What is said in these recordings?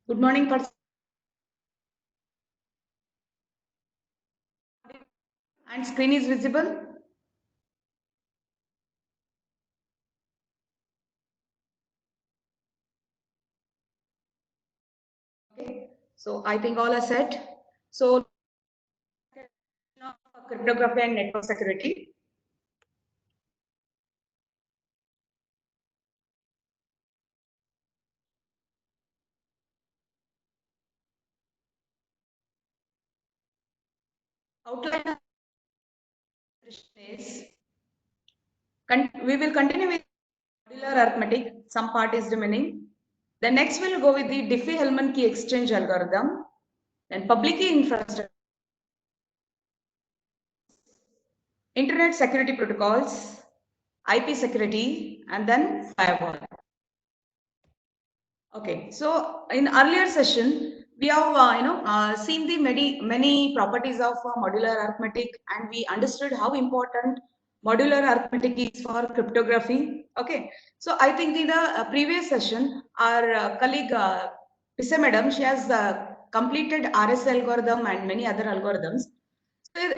Good morning, and screen is visible. Okay, so I think all are set. So, cryptography and network security. Outline is we will continue with modular arithmetic. Some part is remaining. Then next we'll go with the Diffie-Hellman key exchange algorithm. Then public key infrastructure, internet security protocols, IP security, and then firewall. Okay, so in earlier session, we have seen the many properties of modular arithmetic, and we understood how important modular arithmetic is for cryptography. Okay, so I think in the previous session, our colleague Pisse Madam, she has completed RS algorithm and many other algorithms. So,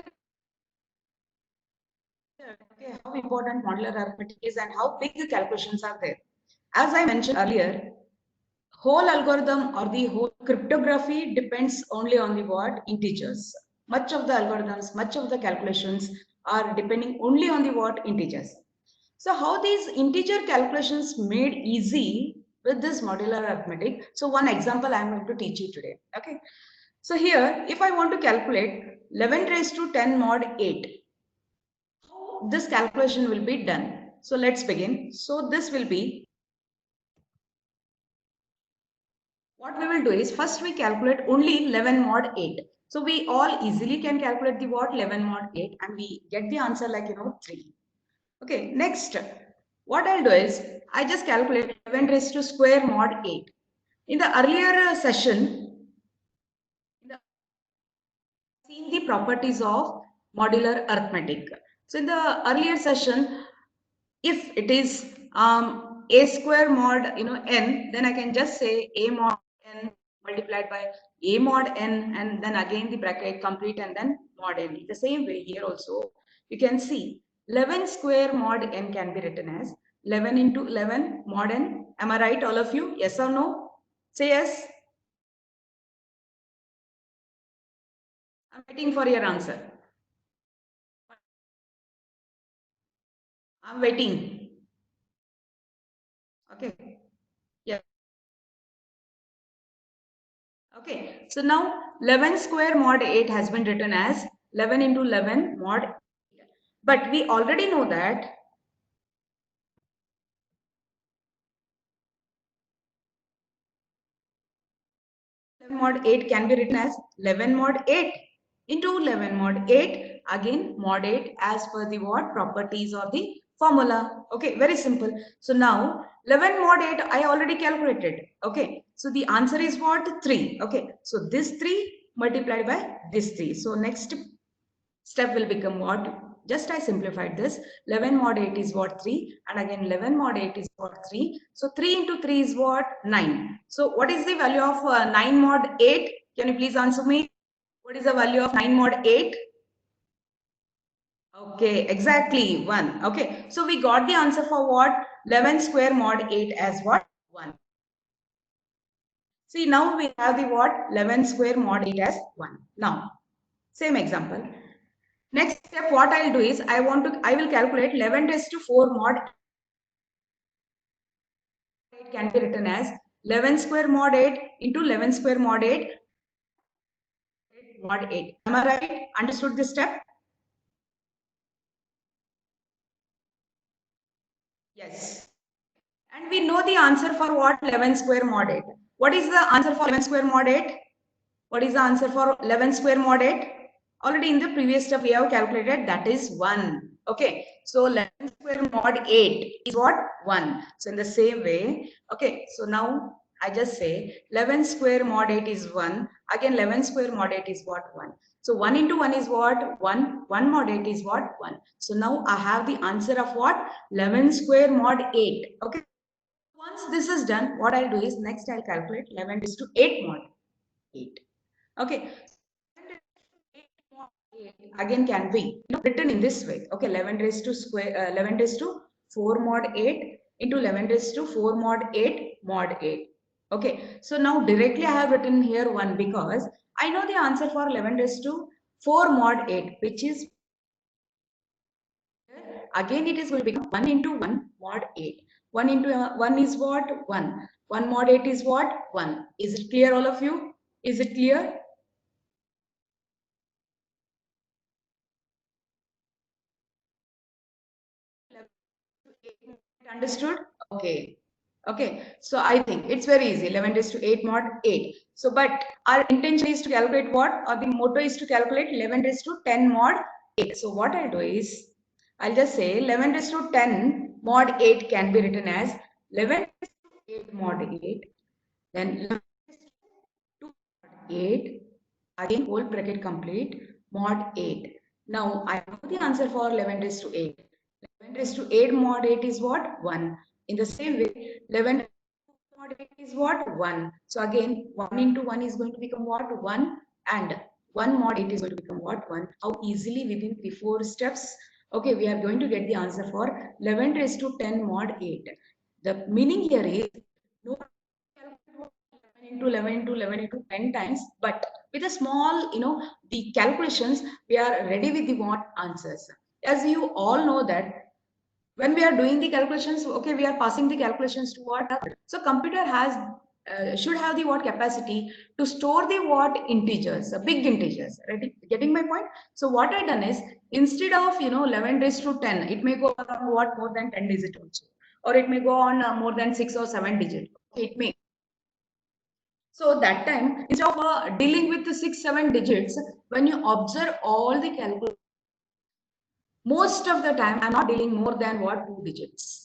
okay, how important modular arithmetic is and how big the calculations are there. As I mentioned earlier, whole algorithm or the whole cryptography depends only on the what integers. Much of the algorithms, much of the calculations are depending only on the what integers. So how these integer calculations made easy with this modular arithmetic. So one example I am going to teach you today. Okay. So here, if I want to calculate 11 raised to 10 mod 8, how this calculation will be done. So let's begin. So this will be, what we will do is first we calculate only 11 mod 8. So we all easily can calculate the what 11 mod 8 and we get the answer like 3. Okay, next what I'll do is I just calculate 11 raised to square mod 8. In the earlier session, seen the properties of modular arithmetic. So in the earlier session, if it is a square mod n, then I can just say a mod n multiplied by a mod n, and then again the bracket complete and then mod n. The same way here also you can see 11 square mod n can be written as 11 into 11 mod n. Am I right, all of you? Yes or no? Say yes. I'm waiting for your answer. I'm waiting. Okay. Yeah. Okay. So now 11 square mod 8 has been written as 11 into 11 mod 8. But we already know that mod 8 can be written as 11 mod 8 into 11 mod 8, again mod 8 as per the what properties of the formula. Okay, very simple. So now 11 mod 8 I already calculated. Okay, so the answer is what? 3. Okay, so this 3 multiplied by this 3. So next step will become what? Just I simplified this. 11 mod 8 is what? 3. And again 11 mod 8 is what? 3. So 3 into 3 is what? 9. So what is the value of 9 mod 8? Can you please answer me? What is the value of 9 mod 8? Okay, exactly 1. Okay, so we got the answer for what? 11 square mod 8 as what? 1. See, now we have the what? 11 square mod 8 as 1. Now, same example. Next step, what I'll do is I will calculate 11 raised to 4 mod 8 can be written as 11 square mod 8 into 11 square mod 8 mod 8. Am I right? Understood this step? Yes. And we know the answer for what? 11 square mod 8. What is the answer for 11 square mod 8? What is the answer for 11 square mod 8? Already in the previous step we have calculated, that is 1. Okay, so 11 square mod 8 is what? 1. So in the same way, okay, so now I just say 11 square mod 8 is 1. Again 11 square mod 8 is what? 1. So 1 into 1 is what? 1. 1 mod 8 is what? 1. So now I have the answer of what? 11 square mod 8. Okay. Once this is done, what I'll do is next I'll calculate 11 raised to 8 mod 8. Okay. Again can be written in this way. Okay, 11 raised to square 11 raised to 4 mod 8 into 11 raised to 4 mod 8 mod 8. Okay, so now directly I have written here 1 because I know the answer for 11 raised to 4 mod 8, which is again it is going to become 1 into 1 mod 8. 1 into 1 is what? 1. 1 mod 8 is what? 1. Is it clear, all of you? Is it clear? Understood? Okay. Okay. So I think it's very easy. 11 raised to 8 mod 8. So, but our intention is to calculate what? Or the motto is to calculate 11 raised to 10 mod 8. So what I'll do is, I'll just say 11 raised to 10 mod 8 can be written as 11 raised to 8 mod 8. Then 11 raised to 2 mod 8. Again, whole bracket complete mod 8. Now I know the answer for 11 raised to 8. 11 raised to 8 mod 8 is what? 1. In the same way, 11 mod 8 is what? 1. So again, 1 into 1 is going to become what? 1. And 1 mod 8 is going to become what? 1. How easily within the 4 steps? Okay, we are going to get the answer for 11 raised to 10 mod 8. The meaning here is no into 11 into 11 into 10 times, but with a small, the calculations, we are ready with the what answers. As you all know that when we are doing the calculations, okay, we are passing the calculations to what? So computer has should have the what capacity to store the what integers, big integers. Ready? Getting my point? So what I done is instead of 11 raised to 10, it may go on what more than 10 digit also, or it may go on more than 6 or 7 digit. It may. So that time, instead of dealing with the 6, 7 digits, when you observe all the calculations, most of the time, I'm not dealing more than what 2 digits.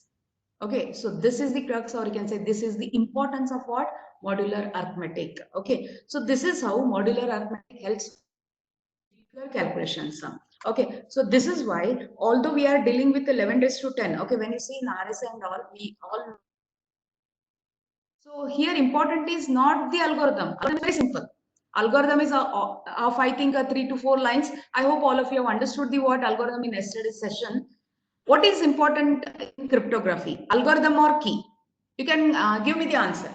Okay, so this is the crux, or you can say this is the importance of what modular arithmetic. Okay, so this is how modular arithmetic helps calculations. Okay, so this is why, although we are dealing with 11 raised to 10, okay, when you see in RSI and all, we all. So here important is not the algorithm. Algorithm is very simple. Algorithm is of I think 3 to 4 lines. I hope all of you have understood the what algorithm in yesterday's session. What is important in cryptography? Algorithm or key? You can give me the answer.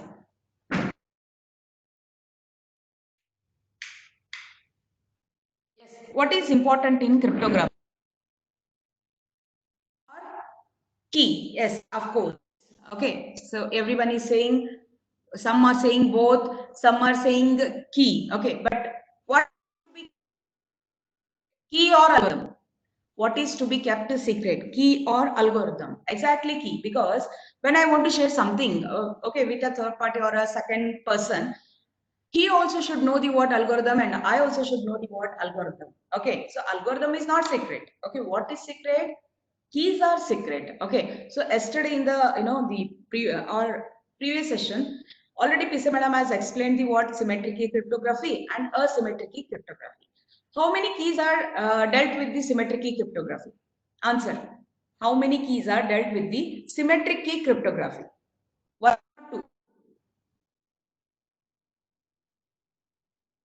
Yes. What is important in cryptography? Key. Yes, of course. Okay. So everyone is saying, some are saying both, some are saying key. Okay. But what key or algorithm? What is to be kept a secret, key or algorithm? Exactly key, because when I want to share something, okay, with a third party or a second person, he also should know the what algorithm and I also should know the what algorithm. Okay, so algorithm is not secret. Okay, what is secret? Keys are secret. Okay, so yesterday in the or previous session, already Pisa madam has explained the what symmetric key cryptography and asymmetric key cryptography. How many keys are dealt with the symmetric key cryptography? Answer. How many keys are dealt with the symmetric key cryptography? One, two.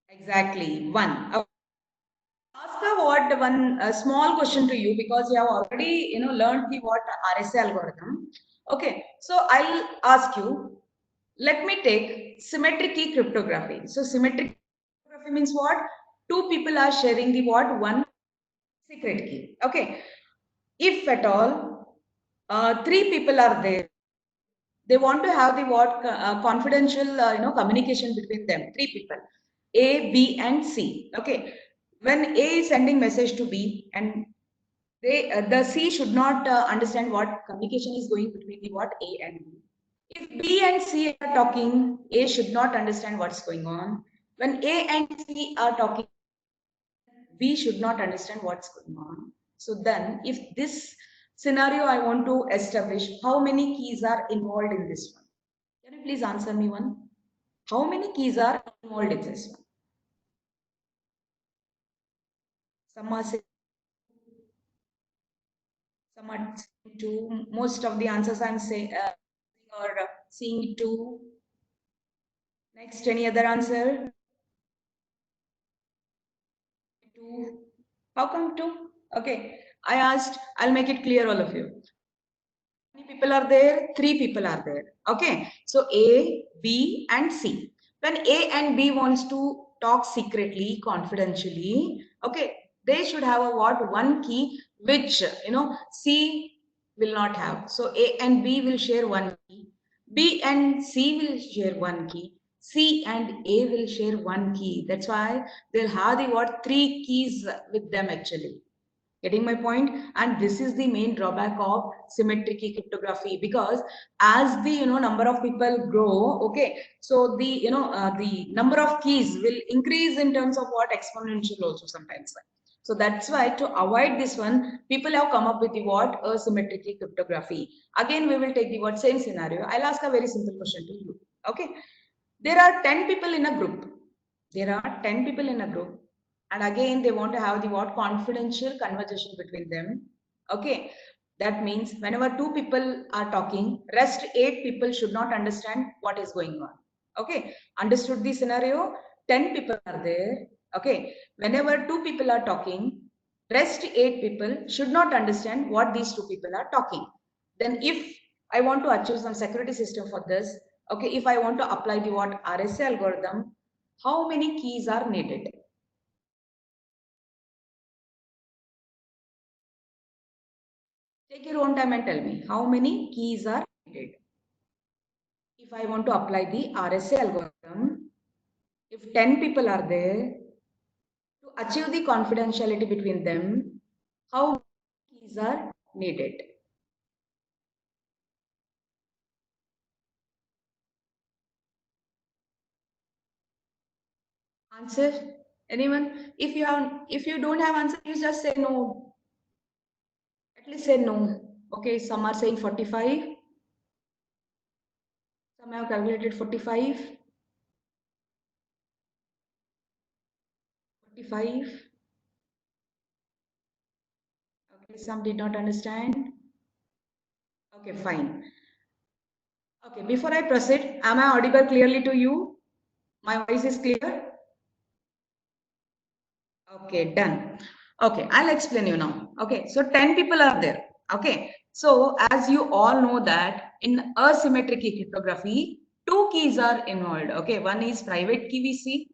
Exactly. One. Ask a what one small question to you because you have already learned the what RSA algorithm. Okay. So I'll ask you. Let me take symmetric key cryptography. So symmetric cryptography means what? Two people are sharing the what one secret key. Okay. If at all three people are there, they want to have the what confidential communication between them. Three people, A, B, and C. Okay, when A is sending message to B, and the C should not understand what communication is going between the what A and B. If B and C are talking, A should not understand what's going on. When A and C are talking, we should not understand what's going on. So then, if this scenario I want to establish, how many keys are involved in this one? Can you please answer me one? How many keys are involved in this one? Some are saying, some are saying two. Most of the answers I'm saying, or Seeing 2. Next, any other answer? 2. How come 2? Okay, I asked, I'll make it clear, all of you. How many people are there? 3 people are there. Okay, so A, B, and C. When A and B wants to talk secretly, confidentially, okay, they should have a what? One key, which C will not have. So A and B will share one key. B and C will share one key. C and A will share one key. That's why they'll have the what? 3 keys with them actually. Getting my point? And this is the main drawback of symmetric key cryptography, because as the number of people grow, okay, so the the number of keys will increase in terms of what? Exponential also sometimes. So that's why, to avoid this one, people have come up with the what? Asymmetric key cryptography. Again, we will take the what? Same scenario. I'll ask a very simple question to you. Okay, there are 10 people in a group. There are 10 people in a group, and again they want to have the what? Confidential conversation between them. Okay, that means whenever 2 people are talking, rest 8 people should not understand what is going on. Okay, understood the scenario? 10 people are there. Okay, whenever 2 people are talking, rest 8 people should not understand what these 2 people are talking. Then if I want to achieve some security system for this, okay, if I want to apply the what? RSA algorithm, how many keys are needed? Take your own time and tell me how many keys are needed. If I want to apply the RSA algorithm, if 10 people are there, to achieve the confidentiality between them, how many keys are needed? Answer? Anyone? If you don't have answer, you just say no. At least say no. Okay, some are saying 45. Some have calculated 45. 45. Okay, some did not understand. Okay, fine. Okay, before I proceed, am I audible clearly to you? My voice is clear? Okay, done. Okay, I'll explain you now. Okay, so 10 people are there. Okay, so as you all know that in asymmetric key cryptography, 2 keys are involved. Okay, one is private key we see,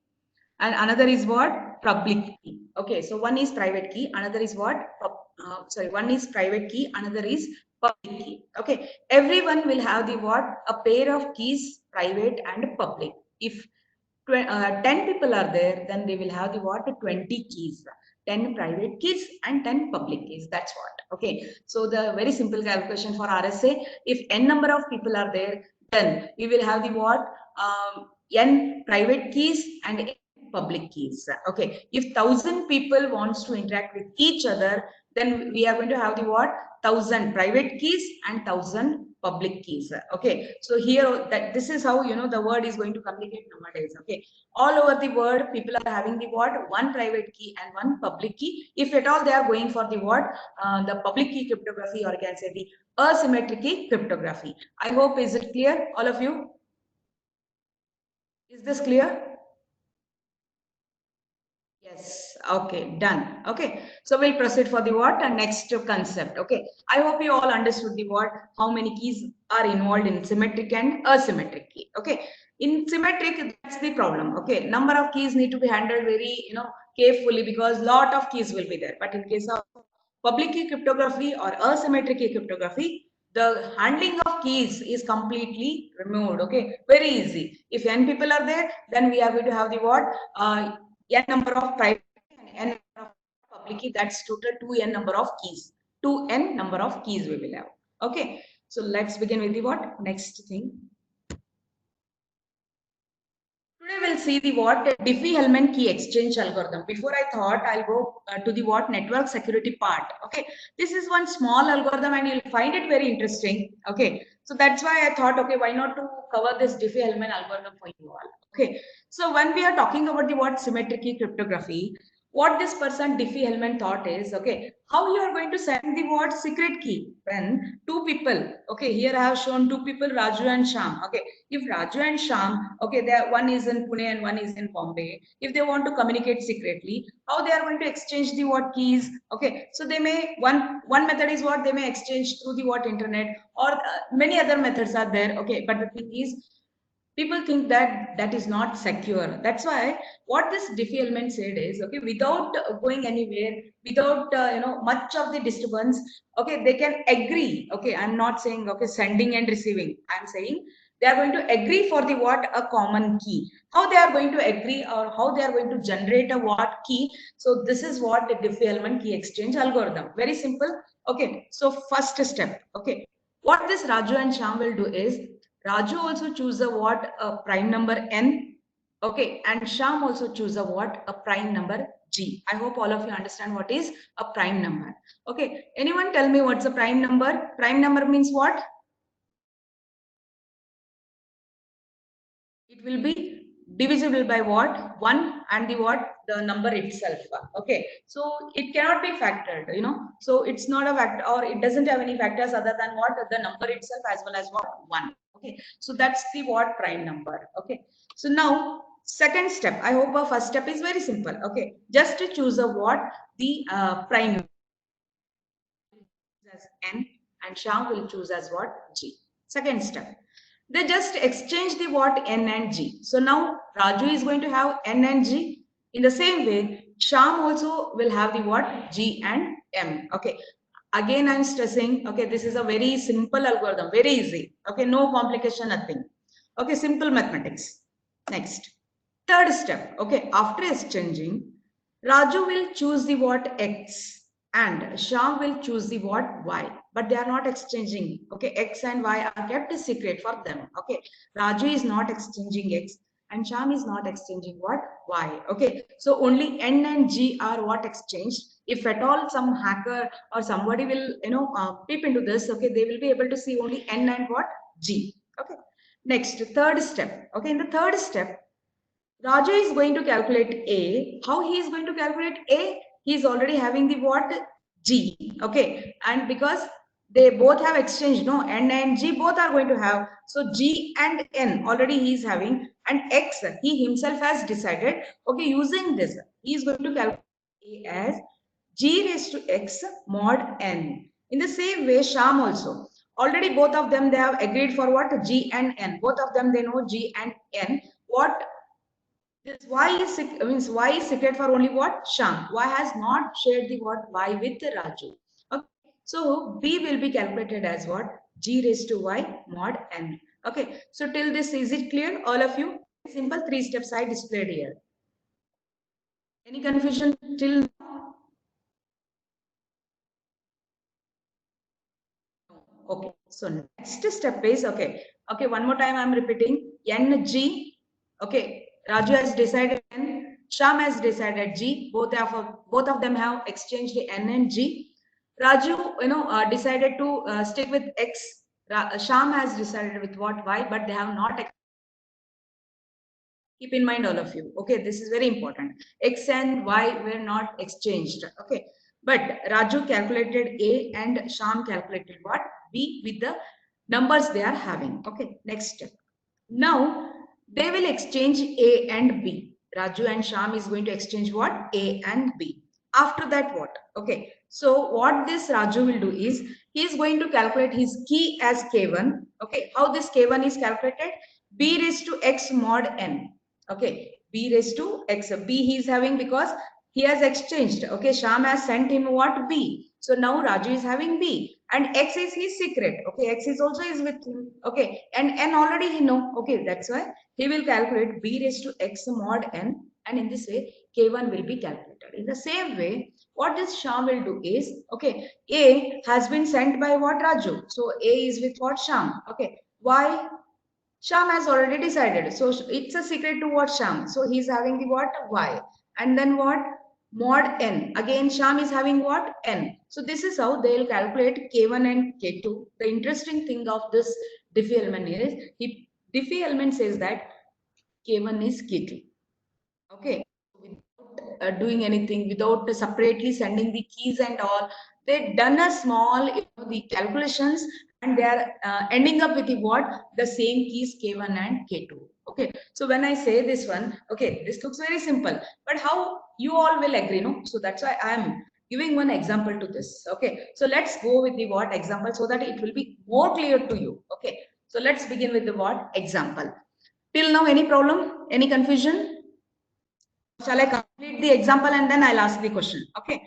and another is what? Public key. Okay, so one is private key, another is what? Sorry, one is private key, another is public key. Okay, everyone will have the what? A pair of keys, private and public. If 10 people are there, then they will have the what? 20 keys. 10 private keys and 10 public keys. That's what. Okay. So the very simple calculation for RSA, if n number of people are there, then we will have the what? N private keys and n public keys. Okay. If 1,000 people wants to interact with each other, then we are going to have the what? 1,000 private keys and 1,000 public keys. Okay, so here that this is how the word is going to communicate nowadays. Okay, all over the world people are having the what? One private key and one public key. If at all they are going for the what? The public key cryptography, or you can say the asymmetric key cryptography. I hope, is it clear, all of you? Is this clear? Yes, okay, done. Okay, so we'll proceed for the what? And next concept. Okay, I hope you all understood the what, how many keys are involved in symmetric and asymmetric key. Okay, in symmetric, that's the problem. Okay, number of keys need to be handled very, carefully, because lot of keys will be there. But in case of public key cryptography or asymmetric key cryptography, the handling of keys is completely removed. Okay, very easy. If n people are there, then we are going to have the what? N number of private and n number of public key. That's total 2n number of keys. 2n number of keys we will have. Okay, so let's begin with the what? Next thing. Today we'll see the what? Diffie-Hellman key exchange algorithm. Before I thought I'll go to the what? Network security part. Okay, this is one small algorithm and you'll find it very interesting. Okay, so that's why I thought, okay, why not to cover this Diffie-Hellman algorithm for you all. Okay, so when we are talking about the what? Symmetric key cryptography, what this person Diffie-Hellman thought is, okay, how you are going to send the what secret key when two people, okay, here I have shown two people, Raju and Sham, okay, if Raju and Sham, okay, there one is in Pune and one is in Bombay, if they want to communicate secretly, how they are going to exchange the what keys, okay, so they may, one method is what they may exchange through the what internet, or many other methods are there, okay, but the thing is, people think that that is not secure. That's why what this Diffie-Hellman said is, okay, without going anywhere, without much of the disturbance, okay, they can agree. Okay, I'm not saying okay sending and receiving. I'm saying they are going to agree for the what a common key. How they are going to agree or how they are going to generate a what key. So this is what the Diffie-Hellman key exchange algorithm. Very simple. Okay, so first step. Okay, what this Raju and Sham will do is Raju also choose a what a prime number n, okay, and Sham also choose a what a prime number g. I hope all of you understand what is a prime number. Okay, anyone tell me what's a prime number? Prime number means what? It will be divisible by what? 1 and the what? The number itself. Okay, so it cannot be factored, so it's not a factor, or it doesn't have any factors other than what? The number itself as well as what? 1. Okay, so that's the what? Prime number. Okay, so now second step, I hope our first step is very simple. Okay, just to choose a what? The prime as n, and Sham will choose as what? G. Second step, they just exchange the what? N and G. So now Raju is going to have N and G. In the same way, Sham also will have the what? G and M. Okay. Again, I'm stressing, okay, this is a very simple algorithm, very easy. Okay, no complication, nothing. Okay, simple mathematics. Next, third step. Okay, after exchanging, Raju will choose the what? X, and Sham will choose the what? Y, but they are not exchanging. Okay, X and Y are kept a secret for them. Okay, Raju is not exchanging X and Sham is not exchanging what? Y. Okay, so only N and G are what exchanged. If at all some hacker or somebody will peep into this, okay, they will be able to see only N and what? G. Okay, next, third step. Okay, in the third step, Raja is going to calculate A. How he is going to calculate A? He is already having the what? G. Okay. And because they both have exchanged, no, N and G both are going to have. So G and N already he is having. And X, he himself has decided, okay, using this, he is going to calculate A as G raised to X mod N. In the same way, Sham also. Already both of them, they have agreed for what? G and N. Both of them, they know G and N. What this means Y is secret for only what? Sham. Y has not shared the what? Y with Raju. Okay. So B will be calculated as what? G raised to Y mod N. Okay. So till this, is it clear, all of you? Simple three steps I displayed here. Any confusion till now? Okay. So next step is okay. Okay. One more time I'm repeating. NG. Okay. Raju has decided N. Sham has decided G. Both of them have exchanged N and G. Raju, decided to stick with X. Sham has decided with what? Y, but they have not. Keep in mind, all of you. Okay, this is very important. X and Y were not exchanged. Okay, but Raju calculated A and Sham calculated what? B with the numbers they are having. Okay, next step. Now they will exchange A and B. Raju and Sham is going to exchange what? A and B. After that, what? Okay, so what this Raju will do is he is going to calculate his key as K1. Okay, how this K1 is calculated? B raised to X mod N. Okay, B raised to X. B he is having because he has exchanged. Okay, Sham has sent him what? B. So now Raju is having B and X is his secret. Okay, X is also is with him. Okay, and N already he know. Okay, that's why he will calculate B raised to X mod N, and in this way K1 will be calculated. In the same way, what this Sham will do is, okay, A has been sent by what? Raju. So A is with what? Sham. Okay, why? Sham has already decided. So it's a secret to what? Sham. So he's having the what? Y. And then what? Mod N. Again, Sham is having what? N. So this is how they'll calculate K1 and K2. The interesting thing of this Diffie-Hellman is, Diffie-Hellman says that K1 is K2. Okay. doing anything, without separately sending the keys and all. They done a small, the calculations, and they are ending up with the what? The same keys K1 and K2. Okay. So when I say this one, okay, this looks very simple, but how you all will agree, no? So that's why I am giving one example to this. Okay. So let's go with the what example so that it will be more clear to you. Okay. So let's begin with the what example. Till now, any problem? Any confusion? Shall I complete the example and then I'll ask the question? Okay.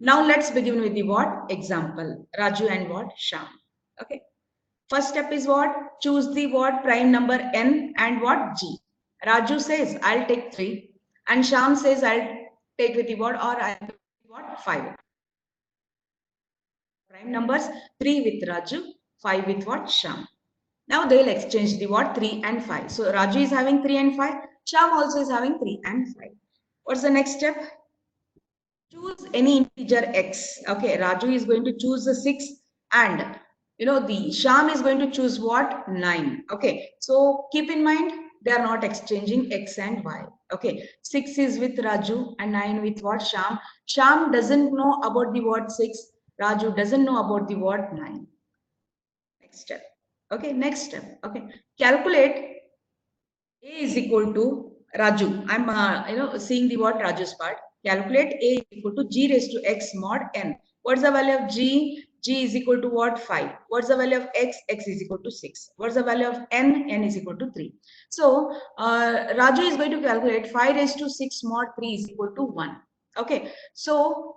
Now let's begin with the what example. Raju and what Sham. Okay. First step is what? Choose the what prime number n and what g. Raju says I'll take 3 and Sham says I'll take with the what or I'll take what 5. Prime numbers 3 with Raju, 5 with what Sham. Now they'll exchange the what 3 and 5. So Raju is having 3 and 5. Sham also is having 3 and 5. What's the next step? Choose any integer x. Okay, Raju is going to choose the 6 and the Sham is going to choose what? 9. Okay, so keep in mind they are not exchanging x and y. Okay, 6 is with Raju and 9 with what? Sham. Sham doesn't know about the word 6. Raju doesn't know about the word 9. Next step. Okay, next step. Okay, calculate a is equal to Raju. I'm seeing the what Raju's part. Calculate a is equal to g raised to x mod n. What's the value of g? G is equal to what? 5. What's the value of x? X is equal to 6. What's the value of n? N is equal to 3. So Raju is going to calculate 5 raised to 6 mod 3 is equal to 1. Okay. So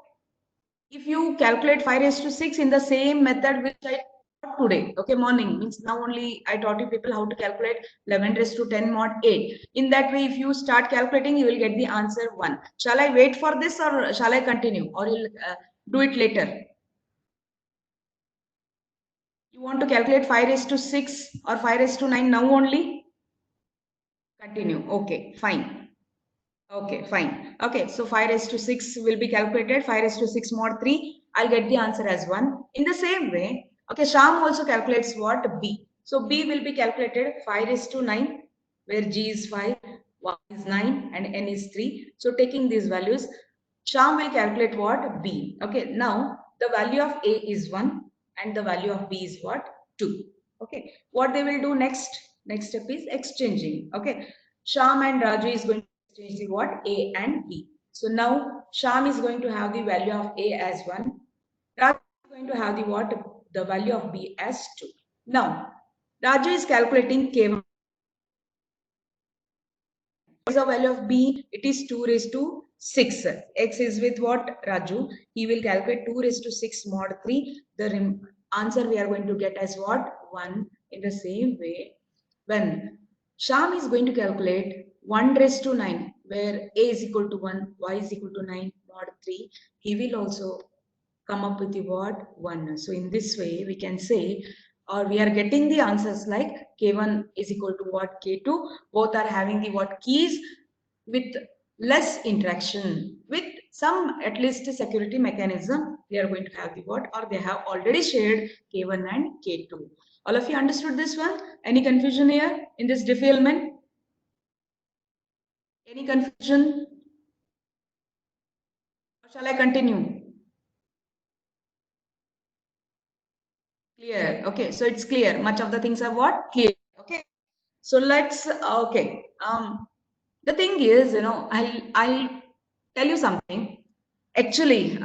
if you calculate 5 raised to 6 in the same method which I taught today, okay, morning, means now only I taught you people how to calculate 11 raised to 10 mod 8. In that way, if you start calculating, you will get the answer 1. Shall I wait for this or shall I continue, or you'll do it later? You want to calculate 5 raised to 6 or 5 raised to 9 now only? Continue. Okay, fine. Okay, fine. Okay, so 5 raised to 6 will be calculated. 5 raised to 6 mod 3. I'll get the answer as 1. In the same way, okay, Sham also calculates what? B. So B will be calculated 5 raised to 9, where G is 5, Y is 9, and N is 3. So taking these values, Sham will calculate what? B. Okay, now the value of A is 1 and the value of B is what? 2. Okay, what they will do next? Next step is exchanging. Okay, Sham and Raju is going to exchange the what? A and B. So now Sham is going to have the value of A as 1. Raju is going to have the what? The value of B as 2. Now, Raju is calculating K1. What is the value of B? It is 2 raised to 6. X is with what? Raju. He will calculate 2 raised to 6 mod 3. The answer we are going to get as what? 1. In the same way, when Sham is going to calculate 1 raised to 9, where A is equal to 1, Y is equal to 9 mod 3, he will also come up with the word 1. So in this way, we can say, or we are getting the answers like K1 is equal to what? K2. Both are having the what keys with less interaction, with some at least security mechanism. They are going to have the what, or they have already shared K1 and K2. All of you understood this one? Any confusion here in this defilement? Any confusion? Or shall I continue? Clear. Okay, so it's clear. Much of the things are what? Clear. Okay. So let's okay. The thing is, I'll tell you something. Actually,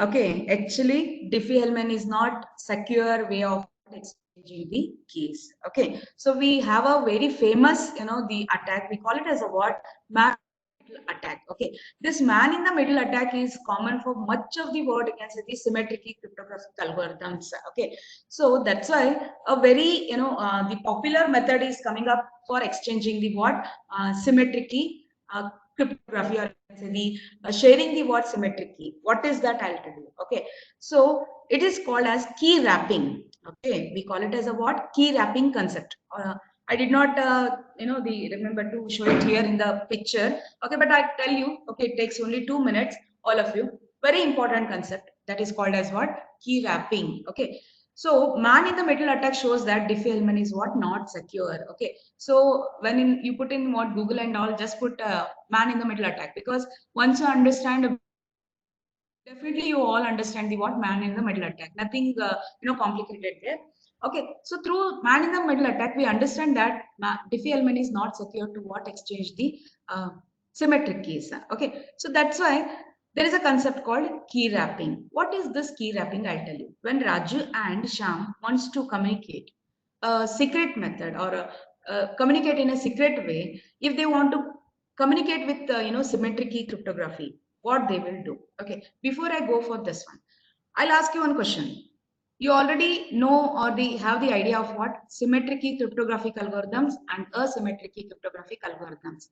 Diffie-Hellman is not secure way of exchanging the keys. Okay, so we have a very famous, the attack. We call it as a what? Man in the middle attack. Okay, this man in the middle attack is common for much of the world. You can say the symmetric cryptographic algorithms. Okay, so that's why a very, the popular method is coming up for exchanging the what? Symmetrically cryptography, or the sharing the word symmetric key. What is that? I'll tell you. Okay, so it is called as key wrapping. Okay, we call it as a what? Key wrapping concept. I did not remember to show it here in the picture. Okay, but I tell you, okay, it takes only 2 minutes. All of you, very important concept that is called as what? Key wrapping. Okay, So man in the middle attack shows that Diffie-Hellman is what? Not secure. Okay. So when you put in what Google and all, just put man in the middle attack, because once you understand, definitely you all understand the what man in the middle attack. Nothing complicated there. Okay. So through man in the middle attack, we understand that Diffie-Hellman is not secure to what exchange the uh, symmetric keys. Okay. So that's why there is a concept called key wrapping. What is this key wrapping? I'll tell you. When Raju and Sham wants to communicate a secret method, or communicate in a secret way, if they want to communicate with symmetric key cryptography, what they will do. Okay, before I go for this one, I'll ask you one question. You already know or have the idea of what symmetric key cryptographic algorithms and asymmetric key cryptographic algorithms.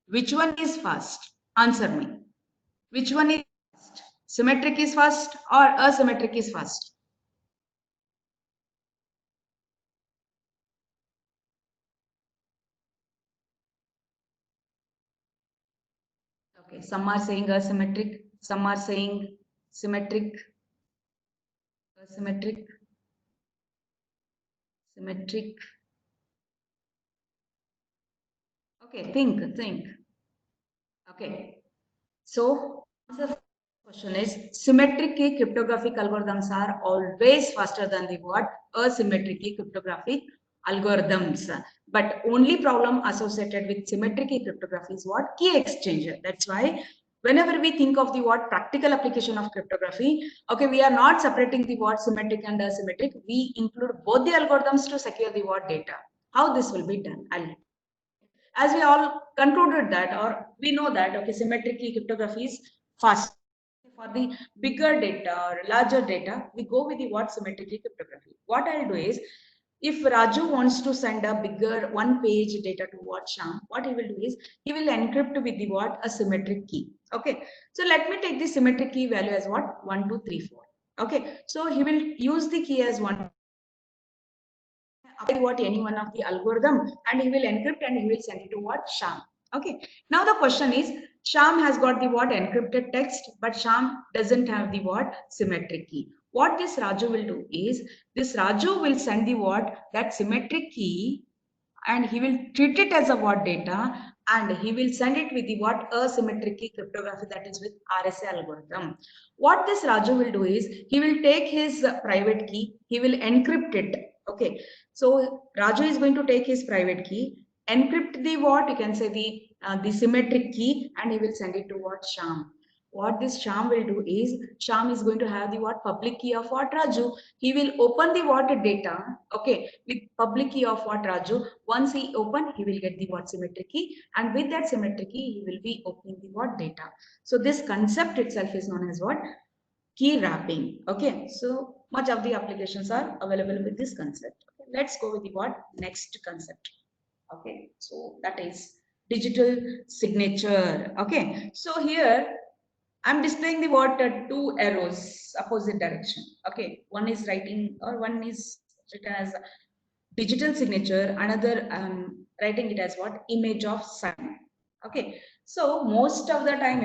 Which one is fast? Answer me. Which one is fast? Symmetric is fast or asymmetric is fast? Okay, some are saying asymmetric, some are saying symmetric, asymmetric, symmetric. Okay, think. Okay, so answer for the question is symmetric key cryptographic algorithms are always faster than the what? Asymmetric key cryptographic algorithms. But only problem associated with symmetric key cryptography is what? Key exchanger. That's why whenever we think of the what practical application of cryptography, okay, we are not separating the what symmetric and asymmetric. We include both the algorithms to secure the what data. How this will be done? As we all concluded that, or we know that, okay, symmetric key cryptography is fast. For the bigger data or larger data, we go with the what symmetric key cryptography. What I'll do is, if Raju wants to send a bigger one page data to what Sham, what he will do is he will encrypt with the what a symmetric key. Okay, so let me take the symmetric key value as what 1 2 3 4. Okay, so he will use the key as one, apply what any one of the algorithm, and he will encrypt and he will send it to what Sham. Okay. Now the question is, Sham has got the what encrypted text, but Sham doesn't have the what symmetric key. What this Raju will do is, this Raju will send the what that symmetric key, and he will treat it as a what data, and he will send it with the what asymmetric key cryptography, that is with RSA algorithm. What this Raju will do is he will take his private key, he will encrypt it. Okay, so Raju is going to take his private key, encrypt the what you can say the symmetric key, and he will send it to what Sham. What this Sham will do is, Sham is going to have the what public key of what Raju. He will open the what data, okay, with public key of what Raju. Once he open, he will get the what symmetric key, and with that symmetric key, he will be opening the what data. So this concept itself is known as what key wrapping. Okay, so much of the applications are available with this concept. Okay, let's go with the what next concept. Okay, so that is digital signature. Okay, so here I'm displaying the what two arrows opposite direction. Okay, one is writing or one is written as digital signature, another writing it as what image of sign. Okay, so most of the time,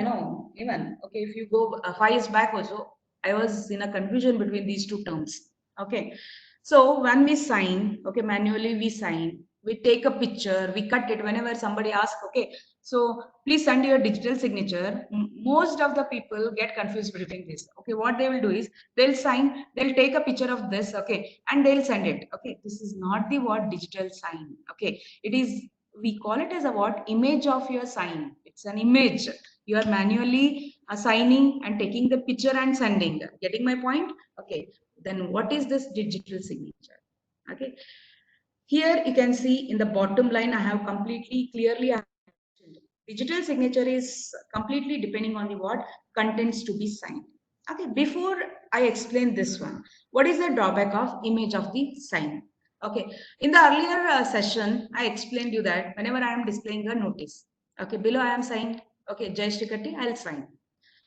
even okay, if you go 5 years back also, I was in a confusion between these two terms. Okay, so when we sign, okay, manually we sign, we take a picture, we cut it. Whenever somebody asks, okay, so please send your digital signature, most of the people get confused between this. Okay, what they will do is they'll sign, they'll take a picture of this, okay, and they'll send it. Okay, this is not the what digital sign. Okay, it is, we call it as a what image of your sign. It's an image. You are manually assigning and taking the picture and sending. Getting my point? Okay, then what is this digital signature? Okay, here you can see in the bottom line, I have completely clearly mentioned. Digital signature is completely depending on the what contents to be signed. Okay, before I explain this one, what is the drawback of image of the sign? Okay, in the earlier session, I explained you that whenever I am displaying a notice, okay, below I am saying, okay, Jai Shri I'll sign.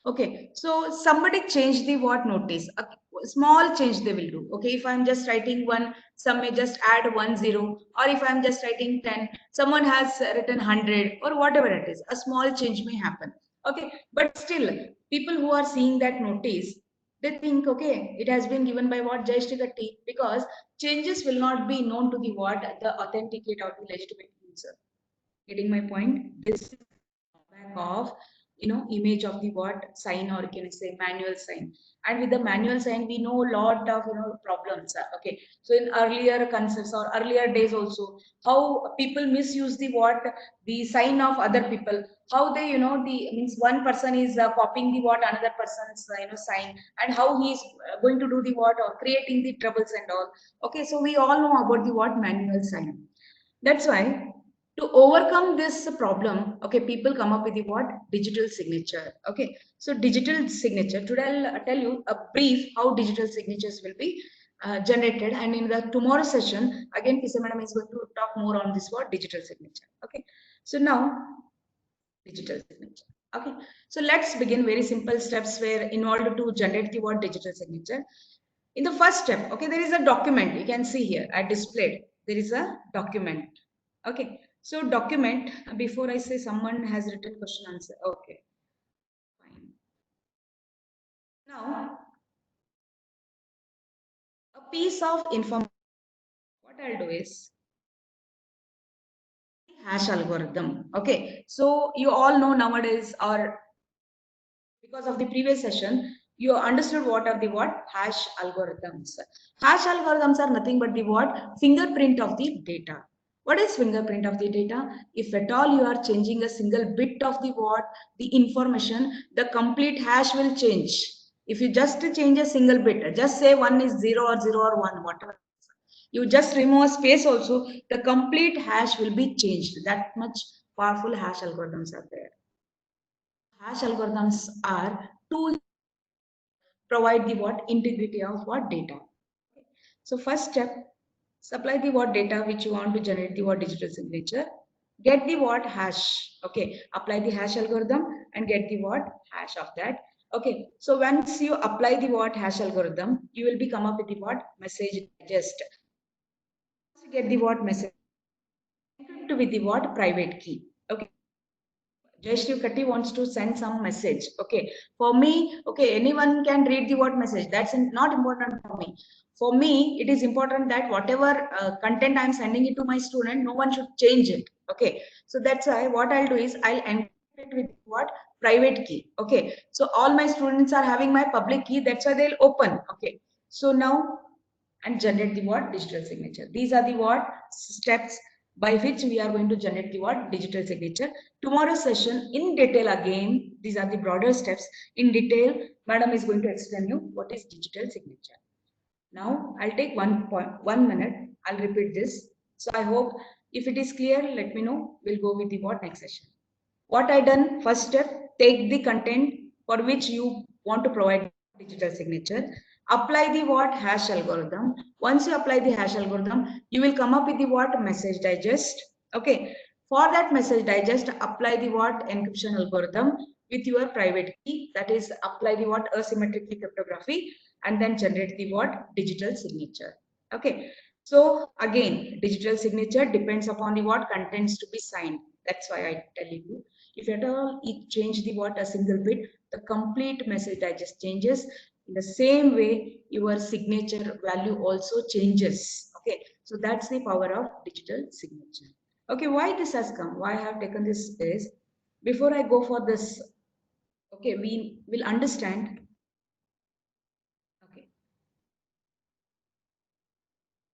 Okay, so somebody change the what notice, a small change they will do. Okay, if I'm just writing one, some may just add 10, or if I'm just writing 10, someone has written 100 or whatever it is, a small change may happen. Okay, but still, people who are seeing that notice, They think, okay, it has been given by what Jayashree Gatti, because changes will not be known to the what the authenticate or the legitimate user. Getting my point? This is back of image of the what sign, or can I say manual sign. And with the manual sign we know a lot of problems. Okay, so in earlier concepts or earlier days also, how people misuse the what the sign of other people, how they the means one person is copying the what another person's sign, and how he is going to do the what or creating the troubles and all. Okay, so we all know about the what manual sign. That's why to overcome this problem, okay, people come up with the what digital signature. Okay, so digital signature, today I'll tell you a brief how digital signatures will be generated, and in the tomorrow session again Kisa madam is going to talk more on this what digital signature. Okay, so now digital signature. Okay, so let's begin very simple steps where in order to generate the what digital signature. In the first step, okay, there is a document. You can see here I displayed. There is a document. Okay, so document. Before I say, someone has written question answer. Okay, fine. Now a piece of information. What I'll do is hash algorithm. Okay, so you all know nowadays, or because of the previous session, you understood what are the what hash algorithms. Hash algorithms are nothing but the what fingerprint of the data. What is fingerprint of the data? If at all you are changing a single bit of the what the information, the complete hash will change. If you just change a single bit, just say one is 0 or 0 or 1, whatever, you just remove a space also, the complete hash will be changed. That much powerful hash algorithms are there. Hash algorithms are to provide the what integrity of what data. So first step, supply the what data which you want to generate the what digital signature. Get the what hash. Okay, apply the hash algorithm and get the what hash of that. Okay, so once you apply the what hash algorithm, you will be come up with the what message digest. Once you get the what message, encrypt with the what private key. Okay. Jayashree Katti wants to send some message. Okay. For me, okay, anyone can read the word message. That's not important for me. For me, it is important that whatever content I'm sending it to my student, no one should change it. Okay. So that's why what I'll do is I'll encrypt it with what private key. Okay. So all my students are having my public key. That's why they'll open. Okay. So now and generate the what digital signature. These are the what steps by which we are going to generate the what digital signature. Tomorrow's session in detail again, these are the broader steps. In detail, madam is going to explain you what is digital signature. Now I'll take 1 minute. I'll repeat this. So I hope if it is clear, let me know. We'll go with the what next session. What I done, first step, take the content for which you want to provide digital signature, apply the what hash algorithm. Once you apply the hash algorithm, you will come up with the what message digest. Okay, for that message digest, apply the what encryption algorithm with your private key, that is apply the what asymmetric key cryptography, and then generate the what digital signature. Okay, so again digital signature depends upon the what contents to be signed. That's why I tell you, if at all it change the what a single bit, the complete message digest changes. In the same way, your signature value also changes. Okay, so that's the power of digital signature. Okay, why this has come? Why I have taken this is, before I go for this, okay, we will understand. Okay,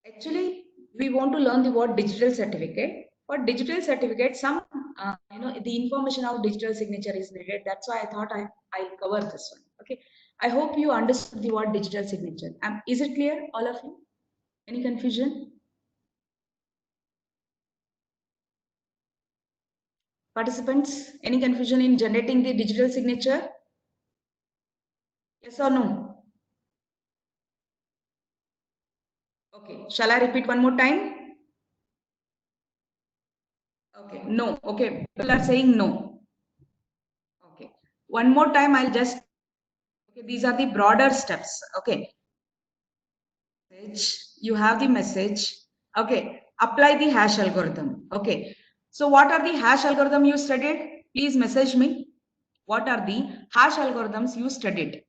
actually, we want to learn the word digital certificate. For digital certificate, some the information of digital signature is needed. That's why I thought I'll cover this one. Okay, I hope you understood the word digital signature. Is it clear, all of you? Any confusion? Participants, any confusion in generating the digital signature? Yes or no? Okay, shall I repeat one more time? Okay, no. Okay, people are saying no. Okay, one more time. I'll just. Okay, these are the broader steps. Okay, you have the message. Okay, apply the hash algorithm. Okay, so what are the hash algorithm you studied? Please message me. What are the hash algorithms you studied?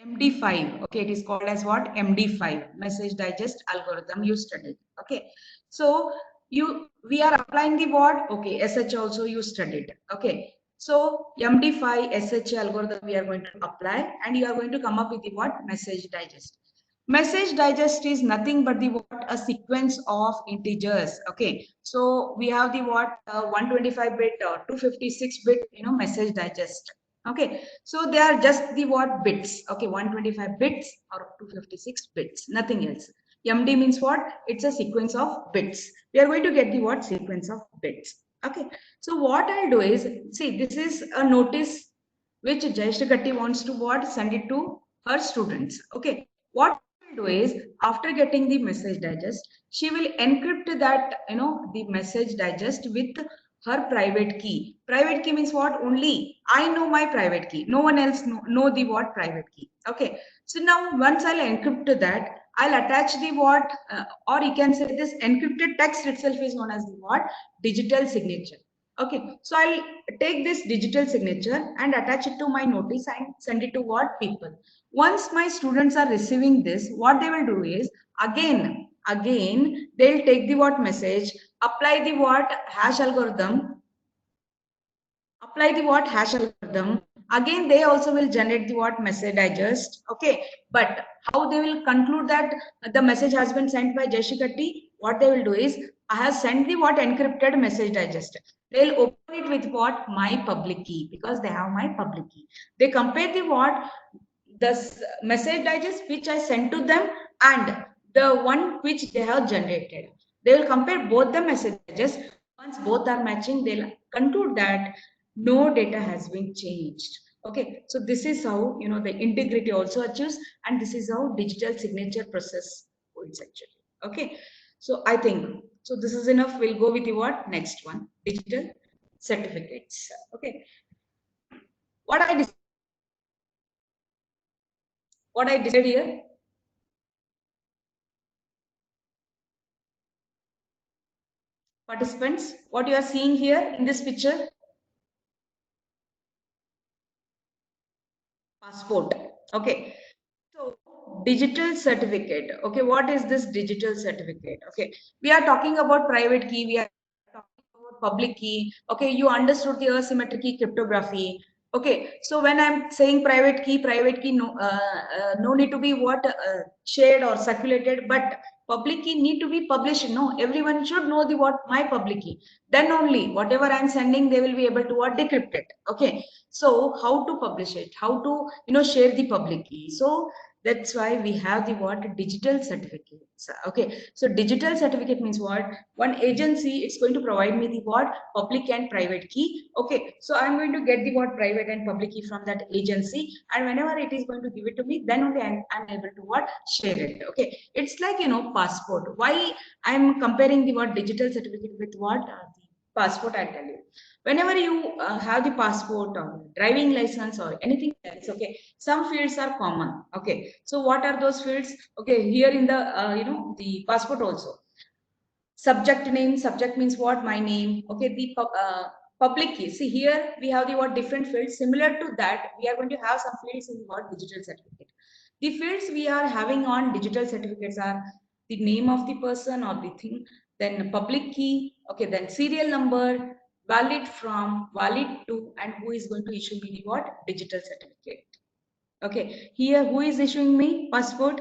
MD5. Okay, it is called as what? MD5, message digest algorithm you studied. Okay, so we are applying the what? Okay, SH also you studied. Okay, so MD5 SH algorithm we are going to apply, and you are going to come up with the what? Message digest. Message digest is nothing but the what? A sequence of integers. Okay, so we have the what? 125 bit or 256 bit, message digest. Okay, so they are just the what? Bits. Okay, 125 bits or 256 bits, nothing else. MD means what? It's a sequence of bits. We are going to get the what? Sequence of bits. Okay, so what I'll do is, see, this is a notice which Jayashree Gatti wants to what? Send it to her students. Okay, what she'll do is, after getting the message digest, she will encrypt that, the message digest with her private key. Private key means what? Only I know my private key. No one else know the what? Private key. Okay. So now once I'll encrypt that, I'll attach the what? Or you can say this encrypted text itself is known as the what? Digital signature. Okay. So I'll take this digital signature and attach it to my notice and send it to what? People. Once my students are receiving this, what they will do is, again they'll take the what? Message, apply the what? Hash algorithm, apply the what? Hash algorithm. Again they also will generate the what? Message digest. Okay, but how they will conclude that the message has been sent by Jayashree Gatti? What they will do is, I have sent the what? Encrypted message digest. They'll open it with what? My public key, because they have my public key. They compare the what? The message digest which I sent to them and the one which they have generated. They will compare both the messages. Once both are matching, they'll conclude that no data has been changed. Okay, so this is how the integrity also achieves, and this is how digital signature process works actually. Okay, so I think so. This is enough. We'll go with the what? Next one, digital certificates. Okay, what I what I decided here. Participants, what you are seeing here in this picture, passport. Okay, so digital certificate. Okay, what is this digital certificate? Okay, we are talking about private key, we are talking about public key. Okay, you understood the asymmetric key cryptography. Okay, so when I'm saying private key, no, no need to be what? Shared or circulated, but public key need to be published. No, everyone should know the what? My public key. Then only whatever I'm sending, they will be able to what? Decrypt it. Okay, so how to publish it? How to share the public key? So that's why we have the what? Digital certificates. Okay, so digital certificate means what? One agency, it's going to provide me the what? Public and private key. Okay, so I'm going to get the what? Private and public key from that agency, and whenever it is going to give it to me, then only I'm able to what? Share it. Okay, it's like passport. Why I'm comparing the what? Digital certificate with what? The passport, I'll tell you. Whenever you have the passport or driving license or anything else, okay, some fields are common. Okay, so what are those fields? Okay, here in the the passport also, subject name. Subject means what? My name. Okay, the public key. See, here we have the what? Different fields. Similar to that, we are going to have some fields in what? Digital certificate. The fields we are having on digital certificates are the name of the person or the thing, then public key, okay, then serial number, valid from, valid to, and who is going to issue me the what? Digital certificate. Okay, here who is issuing me? Passport,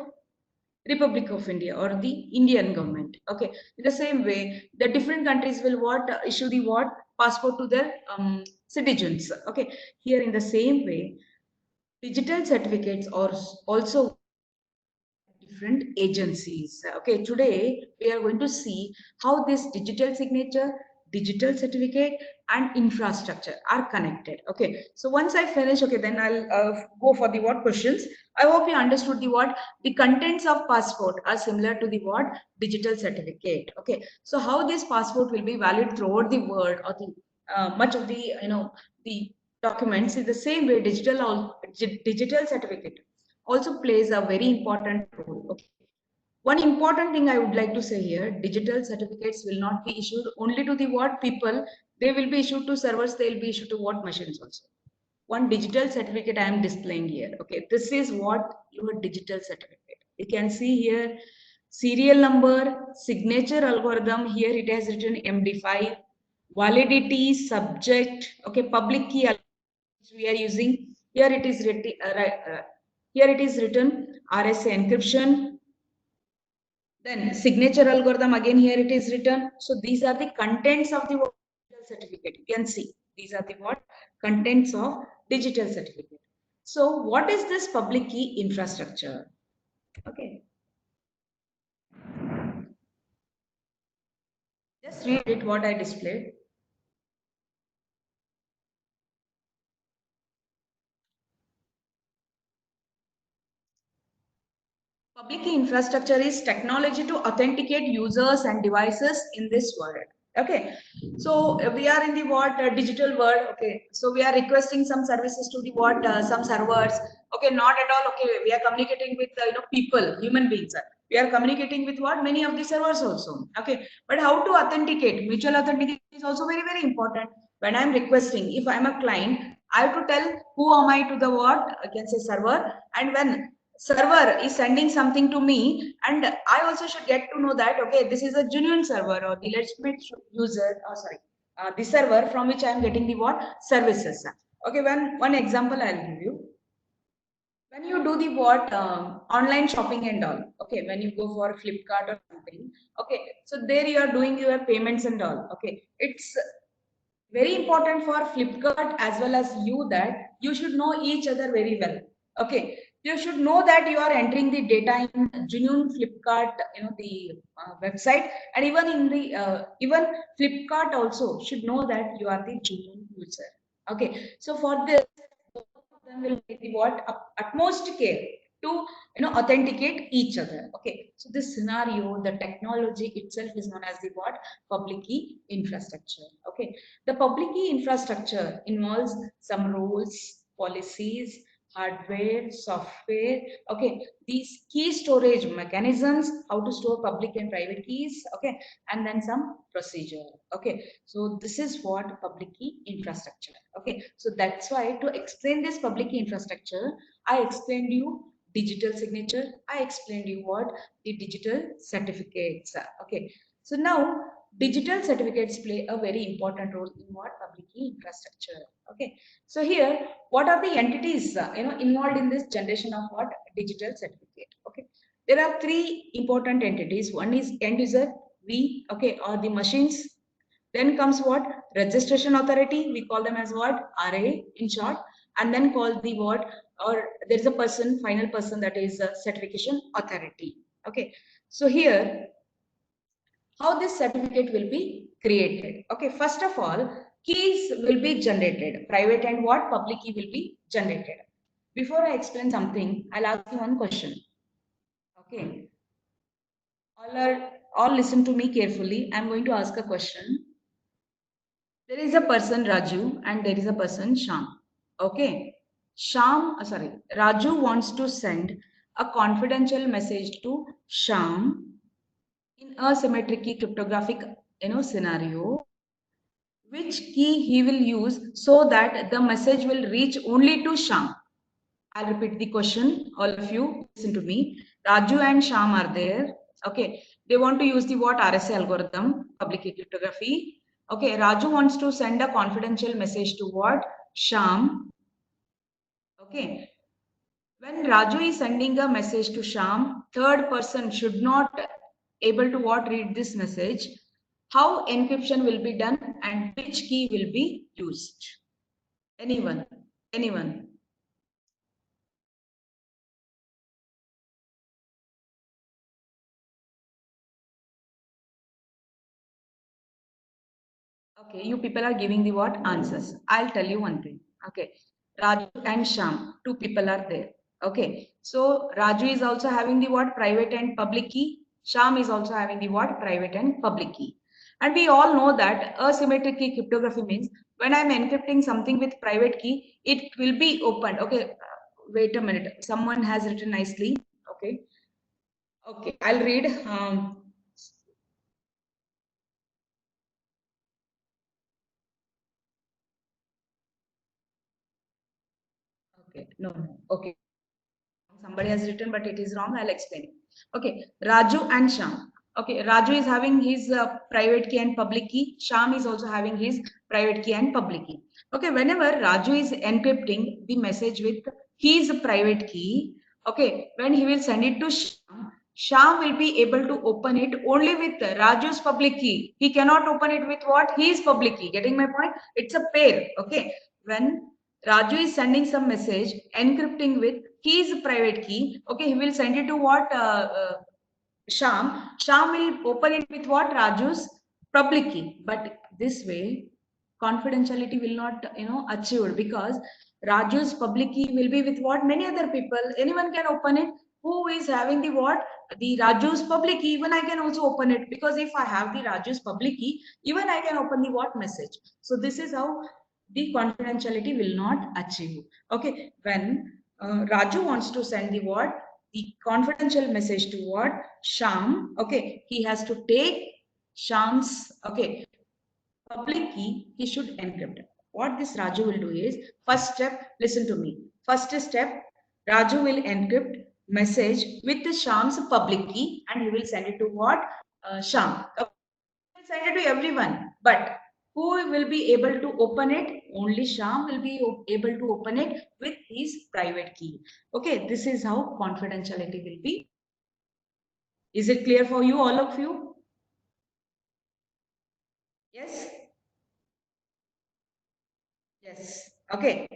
Republic of India or the Indian government. Okay, in the same way, the different countries will what? Issue the what? Passport to their citizens. Okay, here in the same way, digital certificates are also different agencies. Okay, today we are going to see how this digital signature, digital certificate, and infrastructure are connected. Okay, so once I finish, okay, then I'll go for the what questions. I hope you understood the what? The contents of passport are similar to the what? Digital certificate. Okay, so how this passport will be valid throughout the world, or the much of the the documents in the same way. Digital certificate also plays a very important role. Okay. One important thing I would like to say here, digital certificates will not be issued only to the what? People, they will be issued to servers, they will be issued to what? Machines also. one digital certificate I am displaying here. Okay, this is what your digital certificate. You can see here serial number, signature algorithm. Here it has written MD5, validity, subject. Okay, public key we are using. Here it is written. Here it is written RSA encryption. Then signature algorithm, again here it is written. So these are the contents of the digital certificate. You can see these are the what contents of digital certificate. So what is this public key infrastructure? Okay, just read it what I displayed. Public key infrastructure is technology to authenticate users and devices in this world. Okay, so we are in the what digital world. Okay, so we are requesting some services to the what some servers. Okay, not at all. Okay, we are communicating with people, human beings. We are communicating with what many of the servers also. Okay, but how to authenticate? Mutual authentication is also very important. When I am requesting, if I am a client, I have to tell who am I to the what I can say server, and when server is sending something to me, and I also should get to know that okay, this is a genuine server or the legitimate user, or sorry, the server from which I am getting the what services. Okay, one example I'll give you. When you do the what online shopping and all, okay, when you go for Flipkart or something, okay, so there you are doing your payments and all. Okay, it's very important for Flipkart as well as you that you should know each other very well. Okay, you should know that you are entering the data in genuine Flipkart, the website, and even in the even Flipkart also should know that you are the genuine user. Okay, so for this, both of them will take the what utmost care to authenticate each other. Okay, so this scenario, the technology itself is known as the what public key infrastructure. Okay, the public key infrastructure involves some rules, policies, hardware, software. Okay, these key storage mechanisms, how to store public and private keys. Okay, and then some procedure. Okay, so this is what public key infrastructure. Okay, so that's why to explain this public key infrastructure, I explained you digital signature. I explained you what the digital certificates. Okay, so now digital certificates play a very important role in what public key infrastructure. Okay, so here what are the entities involved in this generation of what digital certificate? Okay, there are three important entities. One is end user, we, okay, or the machines. Then comes what registration authority, we call them as what RA in short, and then call the what, or there is a person, final person, that is a certification authority. Okay, so here how this certificate will be created. Okay, first of all, keys will be generated, private and what public key will be generated. Before I explain something, I'll ask you one question. Okay, all listen to me carefully. I'm going to ask a question. There is a person Raju and there is a person Sham. Okay, Raju wants to send a confidential message to Sham in a symmetric cryptographic scenario. Which key he will use so that the message will reach only to Sham? I'll repeat the question. All of you listen to me. Raju and Sham are there. Okay. They want to use the what RSA algorithm, public key cryptography. Okay. Raju wants to send a confidential message to what? Sham. Okay. When Raju is sending a message to Sham, third person should not able to what read this message. How encryption will be done and which key will be used? Anyone? Anyone? Okay, you people are giving the what answers. I'll tell you one thing. Okay, Raju and Sham, two people are there. Okay, so Raju is also having the what private and public key. Sham is also having the what private and public key. And we all know that asymmetric key cryptography means when I'm encrypting something with private key, it will be opened. Okay, wait a minute. Someone has written nicely. Okay, okay, I'll read. Okay, no, no, okay. Somebody has written, but it is wrong. I'll explain. Okay, Raju and Sham. Okay, Raju is having his private key and public key. Sham is also having his private key and public key. Okay, whenever Raju is encrypting the message with his private key, okay, when he will send it to Sham, Sham will be able to open it only with Raju's public key. He cannot open it with what? His public key. Getting my point? It's a pair. Okay, when Raju is sending some message, encrypting with his private key. Okay, he will send it to what? Sham. Sham will open it with what? Raju's public key. But this way, confidentiality will not, achieved, because Raju's public key will be with what? Many other people. Anyone can open it. Who is having the what? The Raju's public key. Even I can also open it, because if I have the Raju's public key, even I can open the what message. So this is how the confidentiality will not achieve. Okay, when Raju wants to send the what? The confidential message to what? Sham. Okay, he has to take Sham's, okay, public key, he should encrypt. What this Raju will do is, first step, listen to me. First step, Raju will encrypt message with the Sham's public key, and he will send it to what? Sham. Okay. He will send it to everyone, but who will be able to open it? Only Sham will be able to open it with his private key. Okay, this is how confidentiality will be. Is it clear for you, all of you? Yes? Yes. Okay.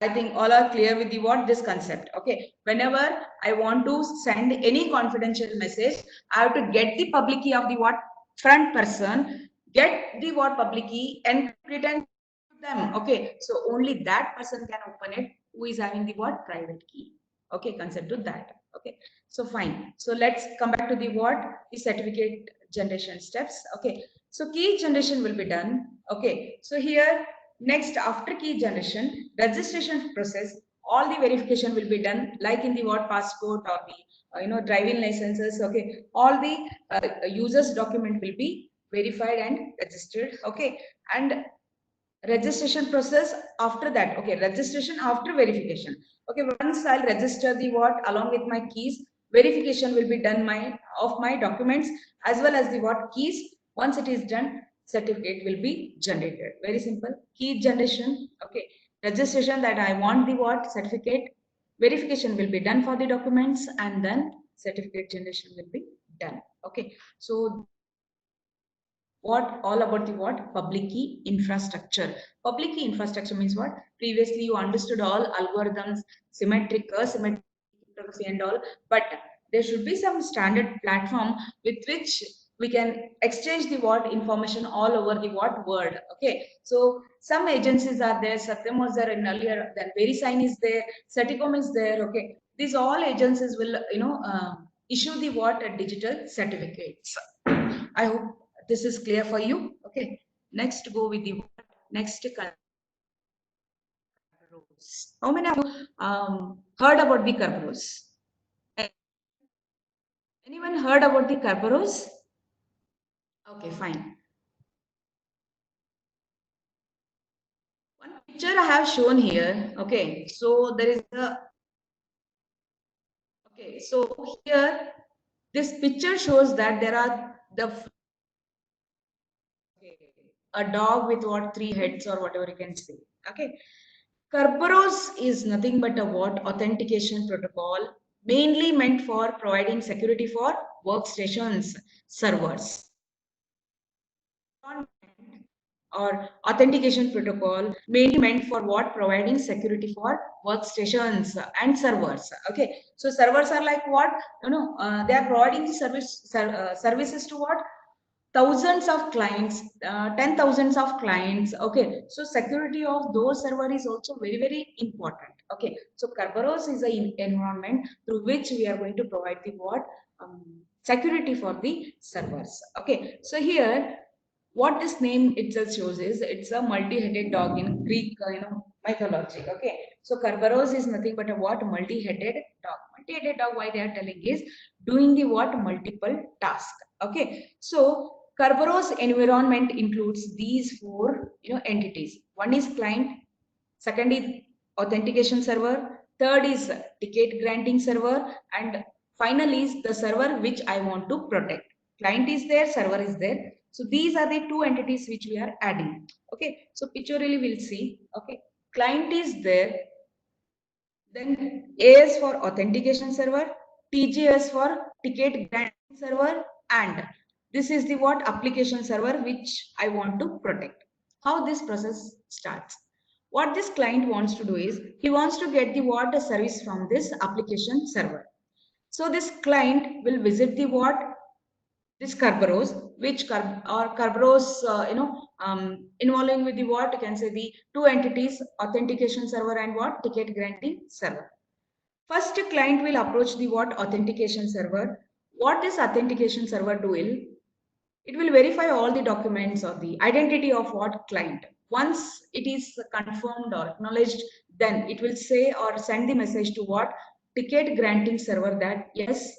I think all are clear with the what this concept. Okay. Whenever I want to send any confidential message, I have to get the public key of the what front person, get the what public key and pretend them. Okay. So only that person can open it who is having the what private key. Okay. Concept to that. Okay. So fine. So let's come back to the what the certificate generation steps. Okay. So key generation will be done. Okay. So here next, after key generation, registration process, all the verification will be done, like in the what passport or the driving licenses. Okay, all the users document will be verified and registered. Okay, and registration process after that. Okay, registration after verification. Okay, once I'll register the what along with my keys, verification will be done of my documents as well as the what keys. Once it is done, certificate will be generated. Very simple. Key generation. Okay, registration that I want the what certificate, verification will be done for the documents, and then certificate generation will be done. Okay, so what all about the what public key infrastructure. Public key infrastructure means what? Previously you understood all algorithms, symmetric, asymmetric cryptography and all, but there should be some standard platform with which we can exchange the what information all over the what world. Okay, so some agencies are there. Satyam was there in earlier, then VeriSign is there, Certicom is there. Okay, these all agencies will issue the what digital certificates. I hope this is clear for you. Okay. Next, go with the next Kerberos. How many of you heard about the Kerberos? Anyone heard about the Kerberos? Okay, fine. One picture I have shown here. Okay, so there is a. Okay, so here this picture shows that there are the a dog with what 3 heads or whatever you can say. Okay, Kerberos is nothing but a what authentication protocol mainly meant for providing security for workstations, servers. Or authentication protocol mainly meant for what? Providing security for workstations and servers. Okay, so servers are like what? They are providing the services to what? Thousands of clients, 10,000s of clients. Okay, so security of those server is also very very important. Okay, so Kerberos is an environment through which we are going to provide the what security for the servers. Okay, so here what this name itself shows is it's a multi-headed dog in Greek mythology. Okay, so Kerberos is nothing but a what? Multi-headed dog. Multi-headed dog, why they are telling is doing the what? Multiple tasks. Okay, so Kerberos environment includes these four entities. One is client, second is authentication server, third is ticket granting server, and finally is the server which I want to protect. Client is there, server is there. So these are the two entities which we are adding. Okay, so pictorially we'll see. Okay, client is there, then AS for authentication server, TGS for ticket granting server, and this is the what application server which I want to protect. How this process starts? What this client wants to do is he wants to get the what service from this application server. So this client will visit the what this Kerberos, which Kerberos, involving with the what you can say the two entities, authentication server and what ticket granting server. First, a client will approach the what authentication server. What this authentication server do will, it will verify all the documents or the identity of what client. Once it is confirmed or acknowledged, then it will say or send the message to what ticket granting server that yes,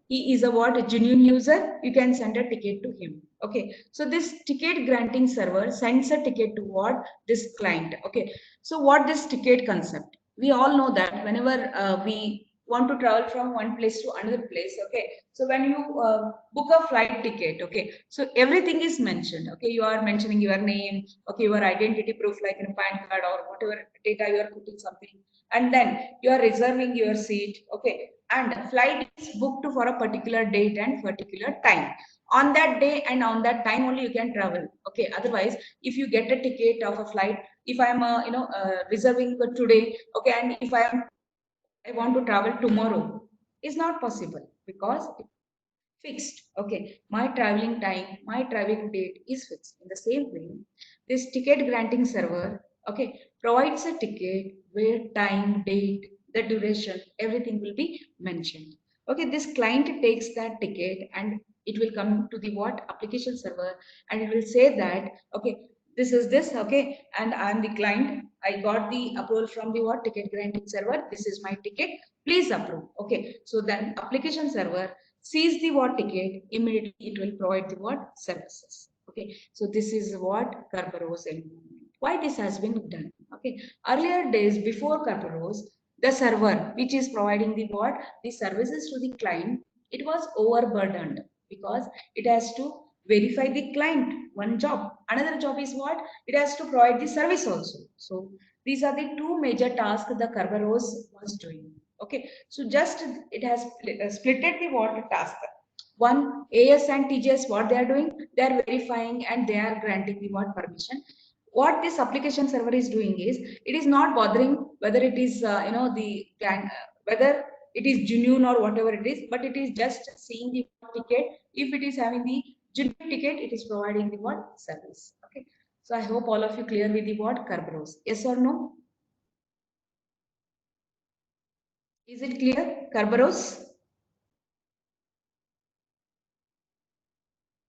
he is a what a genuine user, you can send a ticket to him. Okay, so this ticket granting server sends a ticket to what this client. Okay, so what this ticket concept, we all know that whenever we want to travel from one place to another place, okay, so when you book a flight ticket, okay, so everything is mentioned. Okay, you are mentioning your name, okay, your identity proof like in PAN card or whatever data you are putting something, and then you are reserving your seat. Okay, and flight is booked for a particular date and particular time. On that day and on that time only you can travel. Okay, otherwise if you get a ticket of a flight, if I am reserving for today, okay, and if I want to travel tomorrow, is not possible because fixed. Okay, my traveling time, my traveling date is fixed. In the same way, this ticket granting server, okay, provides a ticket where time, date, the duration, everything will be mentioned. Okay, this client takes that ticket and it will come to the what application server, and it will say that okay, this is this, okay, and I am the client, I got the approval from the what ticket granting server, this is my ticket, please approve. Okay, so then application server sees the what ticket, immediately it will provide the what services. Okay, so this is what Kerberos environment. Why this has been done? Okay, earlier days before Kerberos, the server which is providing the what the services to the client, it was overburdened because it has to verify the client one job. Another job is what it has to provide the service also. So these are the two major tasks the Kerberos was doing. Okay, so just it has splitted the what task. One AS and TGS, what they are doing, they are verifying and they are granting the what permission. What this application server is doing is it is not bothering whether it is whether it is genuine or whatever it is, but it is just seeing the ticket. If it is having the genuine ticket, it is providing the what service. Okay, so I hope all of you clear with the what Kerberos. Yes or no? Is it clear, Kerberos?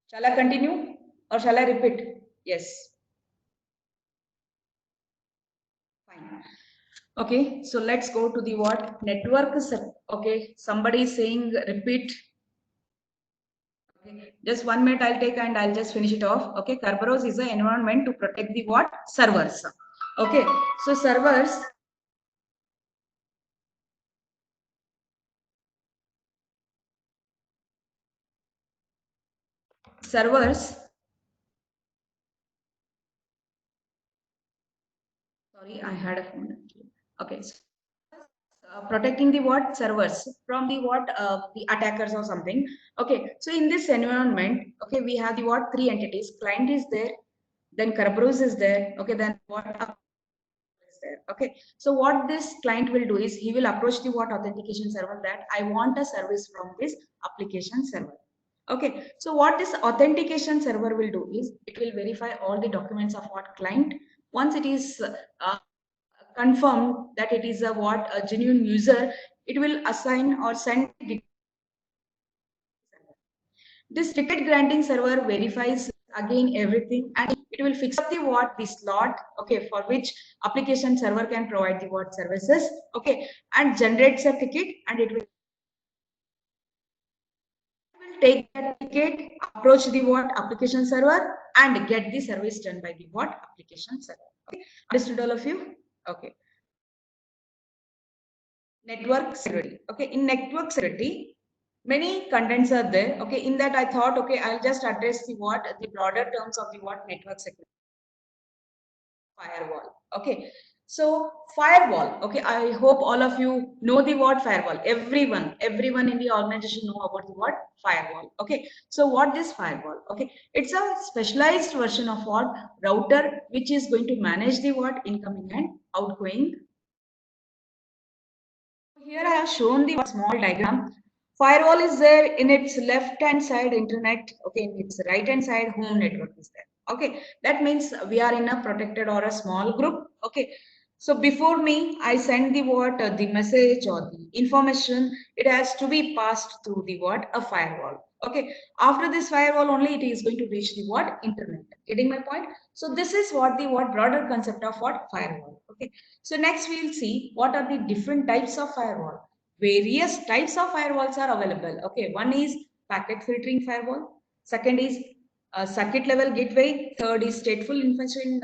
Shall I continue or shall I repeat? Yes, fine. Okay, so let's go to the what network. Okay, somebody is saying repeat. Okay, just 1 minute I'll take and I'll just finish it off. Okay, Kerberos is an environment to protect the what servers. Okay, so servers. Sorry, I had a phone. Okay, so protecting the what servers from the what the attackers or something. Okay, so in this environment, okay, we have the what three entities. Client is there, then Kerberos is there. Okay, then what is there. Okay, so what this client will do is he will approach the what authentication server that I want a service from this application server. Okay, so what this authentication server will do is it will verify all the documents of what client. Once it is confirmed that it is a what a genuine user, it will assign or send this ticket granting server verifies again everything, and it will fix up the what the slot, okay, for which application server can provide the what services, okay, and generates a ticket, and it will take that ticket, approach the what application server, and get the service done by the what application server. Okay, understood all of you? Okay. network security. Okay, in network security, many contents are there. Okay, in that I thought, okay, I'll just address the broader terms of the network security. Firewall. Okay, so firewall. Okay, I hope all of you know the word firewall. Everyone in the organization know about the word firewall. Okay, so what is firewall? Okay, it's a specialized version of what router which is going to manage the incoming and outgoing. Here I have shown the small diagram. Firewall is there in its left hand side, internet. Okay, in its right hand side, home network is there. Okay, that means we are in a protected or a small group. Okay, so before me, I send the the message or the information. It has to be passed through the a firewall. Okay, after this firewall only it is going to reach the internet. Getting my point? So this is what the broader concept of firewall. Okay, so next we will see what are the different types of firewall. Various types of firewalls are available. Okay, one is packet filtering firewall. Second is circuit level gateway. Third is stateful information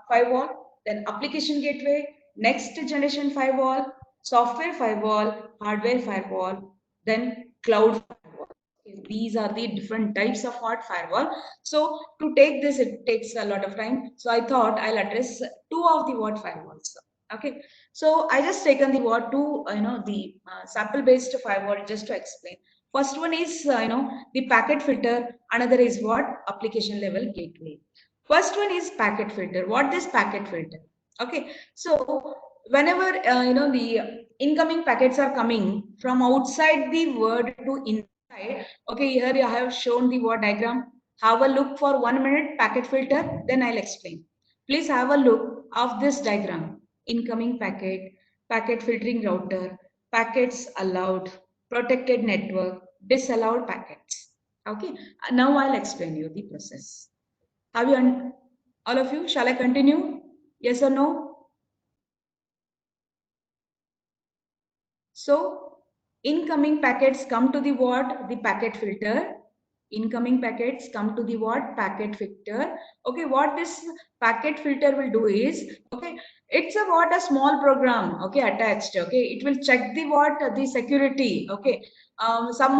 firewall. Then application gateway. Next generation firewall. Software firewall. Hardware firewall. Then cloud firewall. Okay, these are the different types of firewall. So to take this, it takes a lot of time. So I thought I'll address two of the firewalls. Okay, so I just taken the two the sample based firewall just to explain. First one is the packet filter. Another is application level gateway. First one is packet filter. What is packet filter? Okay, so whenever the incoming packets are coming from outside the word to inside. Okay, here I have shown the word diagram. Have a look for 1 minute packet filter. Then I'll explain. Please have a look of this diagram. Incoming packet, packet filtering router, packets allowed, protected network, disallowed packets. Okay, now I'll explain you the process. Have you, all of you, shall I continue? Yes or no? So, incoming packets come to the the packet filter. Incoming packets come to the packet filter. Okay, what this packet filter will do is, okay, it's a a small program, okay, attached. Okay, it will check the the security. Okay, some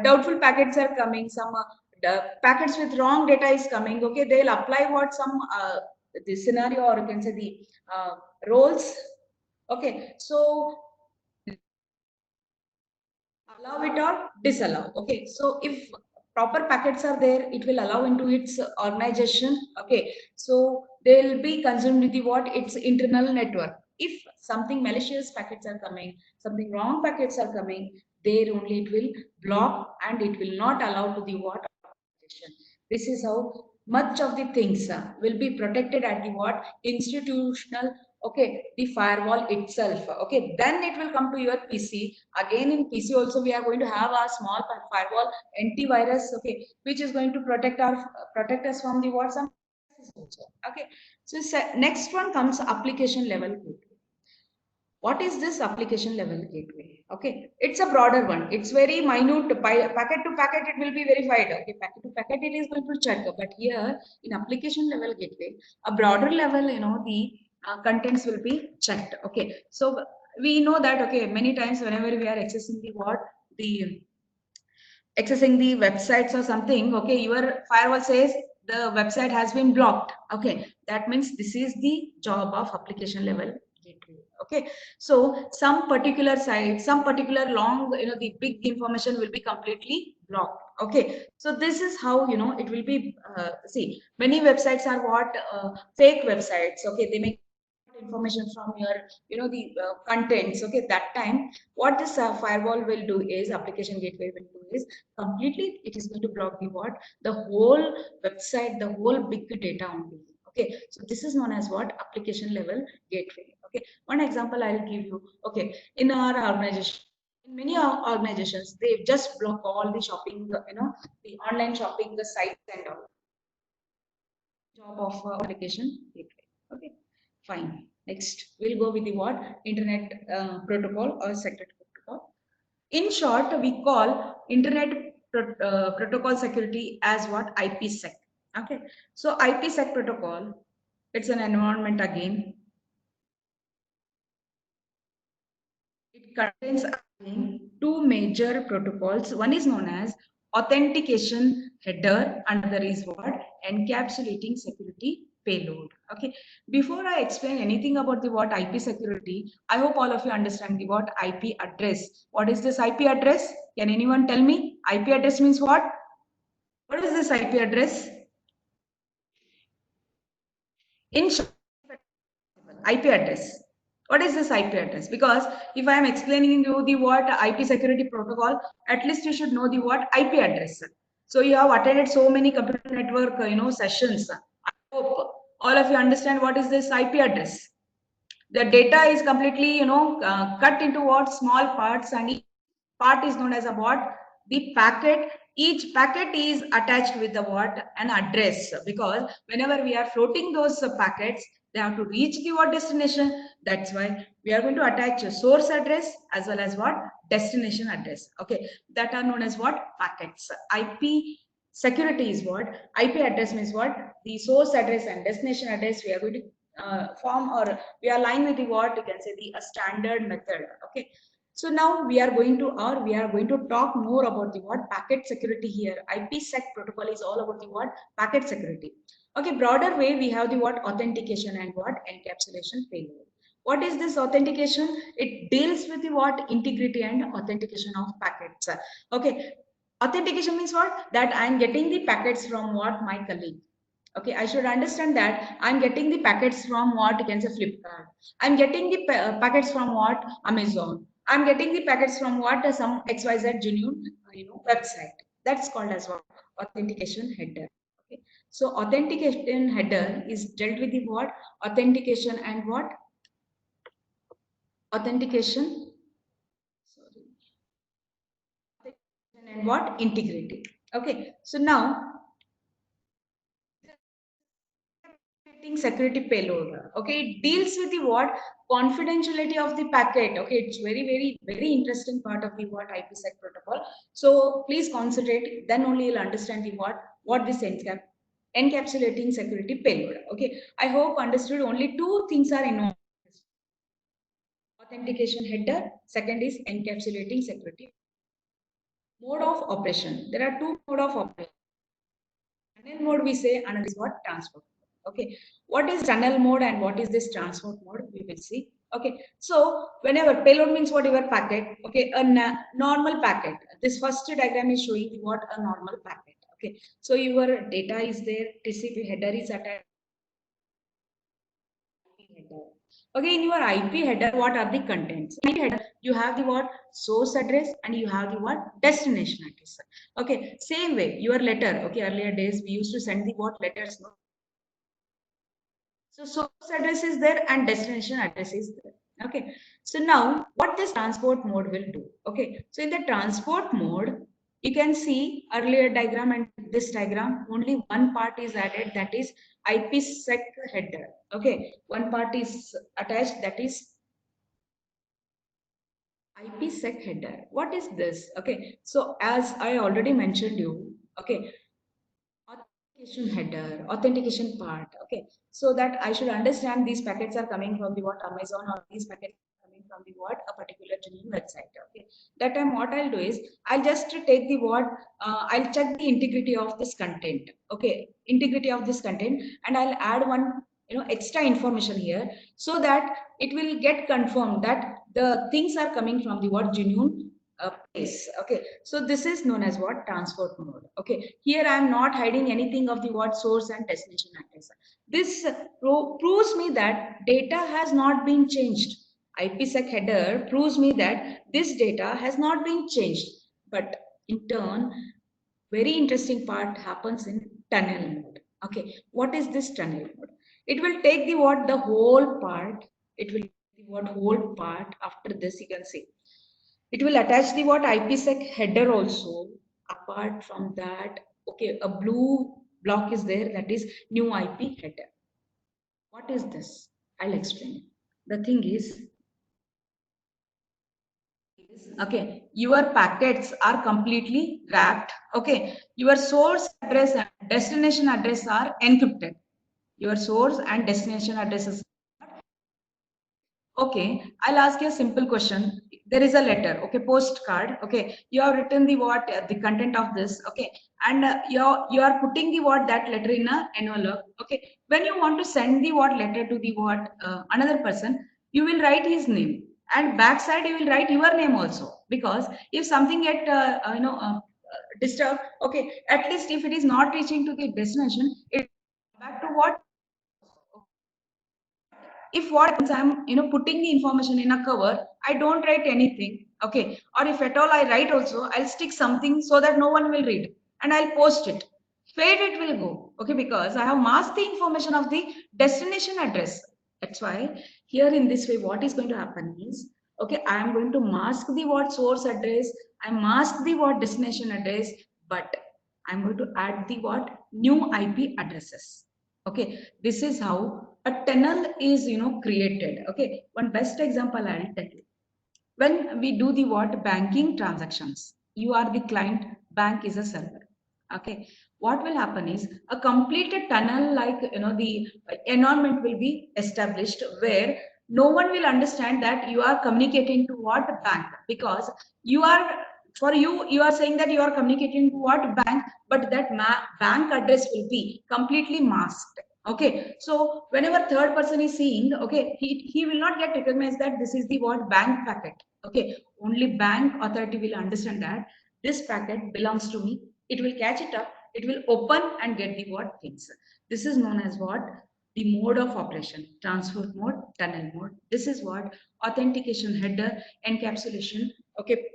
doubtful packets are coming. Some packets with wrong data is coming. Okay, they'll apply some the scenario, or you can say the roles. Okay, so allow it or disallow. Okay, so if proper packets are there, it will allow into its organization. Okay, so they'll be consumed with the its internal network. If something malicious packets are coming, something wrong packets are coming, there only it will block and it will not allow to the organization. This is how much of the things will be protected at the institutional. Okay, the firewall itself. Okay, then it will come to your PC. Again, in PC also we are going to have a small firewall antivirus. Okay, which is going to protect us from the some also. Okay, so next one comes application level gateway. What is this application level gateway? Okay, it's a broader one. It's very minute. By packet to packet, it will be verified. Okay, packet to packet, it is going to check. But here in application level gateway, a broader level, the contents will be checked. Okay, so we know that. Okay, many times whenever we are accessing the accessing the websites or something. Okay, your firewall says the website has been blocked. Okay, that means this is the job of application level gateway. Okay, so some particular site, some particular long, the big information will be completely blocked. Okay, so this is how it will be. See, many websites are fake websites. Okay, they make information from your the contents. Okay, that time what this firewall will do is, application gateway will do is, completely it is going to block the whole website, the whole big data only. Okay, so this is known as application level gateway. Okay, one example I'll give you. Okay, in our organization, in many organizations, they just block all the shopping, the online shopping, the sites and all. Job of application gateway. Okay, fine. Next, we'll go with the internet protocol or secret protocol. In short, we call internet protocol security as IPsec. Okay, so IPsec protocol, it's an environment again. It contains again two major protocols. One is known as authentication header, another is what? Encapsulating security payload. Okay. Before I explain anything about the what IP security, I hope all of you understand the what IP address. What is this IP address? Can anyone tell me? IP address means what? What is this IP address? In short, IP address. What is this IP address? Because if I am explaining you the what IP security protocol, at least you should know the what IP address. So you have attended so many computer network sessions. I hope all of you understand what is this IP address. The data is completely cut into what small parts, and each part is known as a what? The packet. Each packet is attached with the what? An address, because whenever we are floating those packets, they have to reach the what destination. That's why we are going to attach a source address as well as what? Destination address. Okay, that are known as what? Packets. IP security is what? IP address means what? The source address and destination address we are going to form, or we are aligned with the what you can say the a standard method. Okay, so now we are going to talk more about the what packet security here. IPsec protocol is all about the what packet security. Okay, broader way we have the what authentication and what encapsulation payload. What is this authentication? It deals with the what integrity and authentication of packets. Okay, authentication means what? That I am getting the packets from what my colleague. Okay, I should understand that I'm getting the packets from what you can say Flipkart. I'm getting the packets from what Amazon. I'm getting the packets from what some XYZ genuine website. That's called as what authentication header. Okay, so authentication header is dealt with the what authentication and what authentication. Sorry, and what integrity. Okay, so now security payload. Okay, it deals with the what confidentiality of the packet. Okay, it's very interesting part of the what IPsec protocol. So please concentrate, then only you'll understand the what this encapsulating security payload. Okay, I hope understood. Only two things are involved: authentication header, second is encapsulating security. Mode of operation, there are two mode of operation. Tunnel mode we say, another is what? Transport. Okay, what is tunnel mode and what is this transport mode? We will see. Okay, so whenever payload means what your packet. Okay, a normal packet. This first diagram is showing what a normal packet. Okay, so your data is there, TCP header is attached. Okay, in your IP header, what are the contents? In IP header, you have the what source address and you have the what destination address. Okay, same way your letter. Okay, earlier days we used to send the what letters. No? So source address is there and destination address is there. Okay. So now what this transport mode will do. Okay. So in the transport mode, you can see earlier diagram and this diagram, only one part is added, that is IPsec header. Okay. One part is attached, that is IPsec header. What is this? Okay. So as I already mentioned you, okay, authentication header, authentication part. Okay, so that I should understand these packets are coming from the what Amazon, or these packets are coming from the what a particular genuine website. Okay, that time what I'll do is I'll just take the what I'll check the integrity of this content. Okay, integrity of this content, and I'll add one extra information here, so that it will get confirmed that the things are coming from the what genuine place. Okay, so this is known as what transport mode. Okay, here I am not hiding anything of the what source and destination address. This proves me that data has not been changed. IPsec header proves me that this data has not been changed. But in turn, very interesting part happens in tunnel mode. Okay, what is this tunnel mode? It will take the what the whole part. It will the what whole part. After this, you can see it will attach the what IPsec header also. Apart from that, okay, a blue block is there, that is new IP header. What is this? I'll explain. The thing is, okay, your packets are completely wrapped. Okay, your source address and destination address are encrypted. Your source and destination addresses. Okay, I'll ask you a simple question. There is a letter, okay, postcard, okay. You have written the what, the content of this, okay, and you are putting the what that letter in a envelope, okay. When you want to send the what letter to the what another person, you will write his name, and backside you will write your name also, because if something get disturbed, okay, at least if it is not reaching to the destination, it back to what. If what happens, I'm putting the information in a cover, I don't write anything, okay, or if at all I write also, I'll stick something so that no one will read, and I'll post it. Where it will go, okay, because I have masked the information of the destination address. That's why here in this way what is going to happen is, okay, I am going to mask the what source address, I mask the what destination address, but I'm going to add the what new IP addresses. Okay, this is how a tunnel is created. Okay, one best example I'll tell you. When we do the what banking transactions, you are the client, bank is a server. Okay, what will happen is a completed tunnel, like the environment will be established where no one will understand that you are communicating to what bank, because you are, for you are saying that you are communicating to what bank, but that bank address will be completely masked. Okay, so whenever third person is seeing, okay, he will not get recognized that this is the what bank packet. Okay, only bank authority will understand that this packet belongs to me. It will catch it up, it will open and get the what things. This is known as what, the mode of operation, transport mode, tunnel mode. This is what authentication header, encapsulation, okay,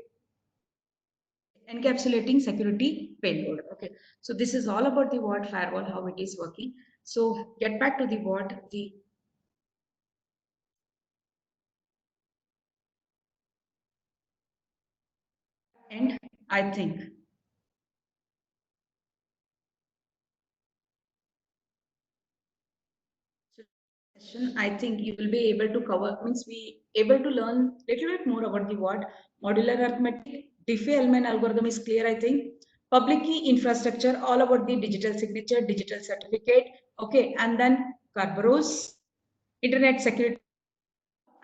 encapsulating security payload. Okay, so this is all about the what firewall, how it is working. So get back to the what, the end, I think. Session, I think you will be able to cover, means we able to learn little bit more about the what modular arithmetic, Diffie-Hellman algorithm is clear, I think. Public key infrastructure, all about the digital signature, digital certificate, okay, and then Kerberos, internet security,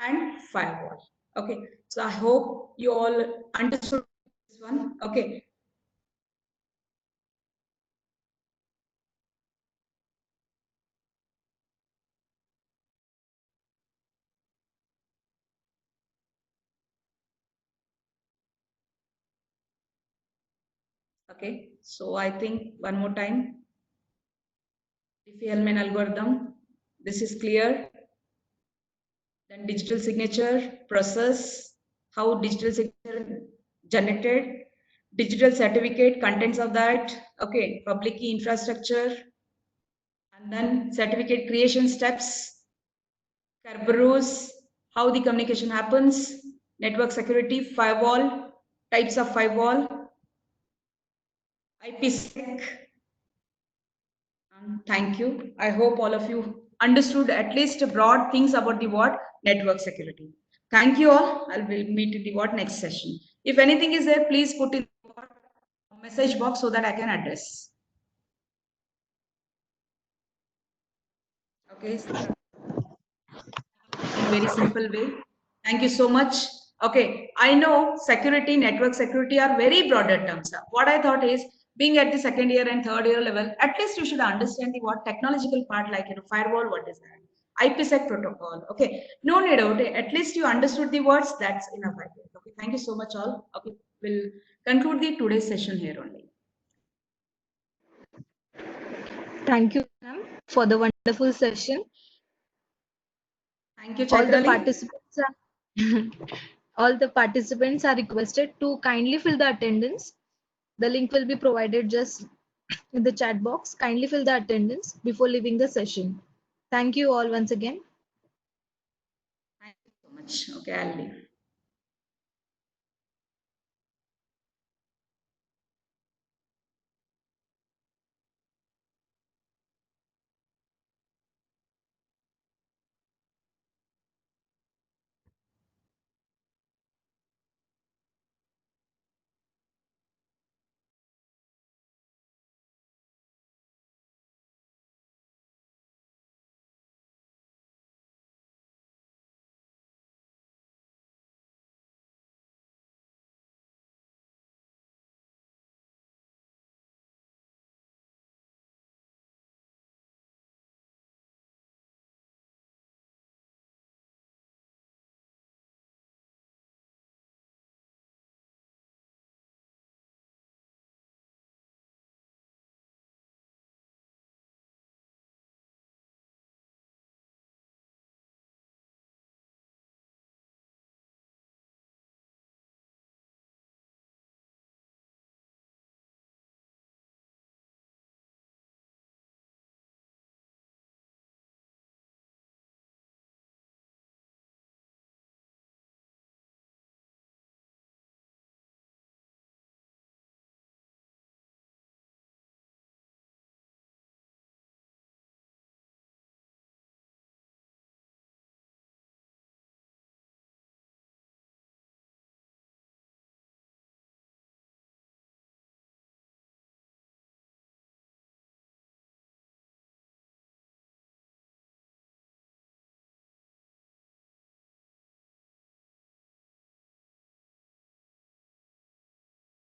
and firewall. Okay, so I hope you all understood this one. Okay, okay. So I think one more time, Diffie-Hellman algorithm. This is clear. Then digital signature process, how digital signature generated, digital certificate, contents of that, okay, public key infrastructure, and then certificate creation steps, Kerberos, how the communication happens, network security, firewall, types of firewall, IPsec. Thank you. I hope all of you understood at least broad things about the what network security. Thank you all. I will meet in the what next session. If anything is there, please put in the message box so that I can address. Okay, in very simple way. Thank you so much. Okay, I know security, network security are very broader terms. What I thought is, being at the second year and third year level, at least you should understand the what technological part, like firewall, what is that? IPsec protocol. Okay, no need. Okay, at least you understood the words. That's enough. I think. Okay, thank you so much, all. Okay, we'll conclude the today's session here only. Thank you, ma'am, for the wonderful session. Thank you, All the Chaitrali. participants are all the participants are requested to kindly fill the attendance. The link will be provided just in the chat box. Kindly fill the attendance before leaving the session. Thank you all once again. Thank you so much. Okay, I'll leave.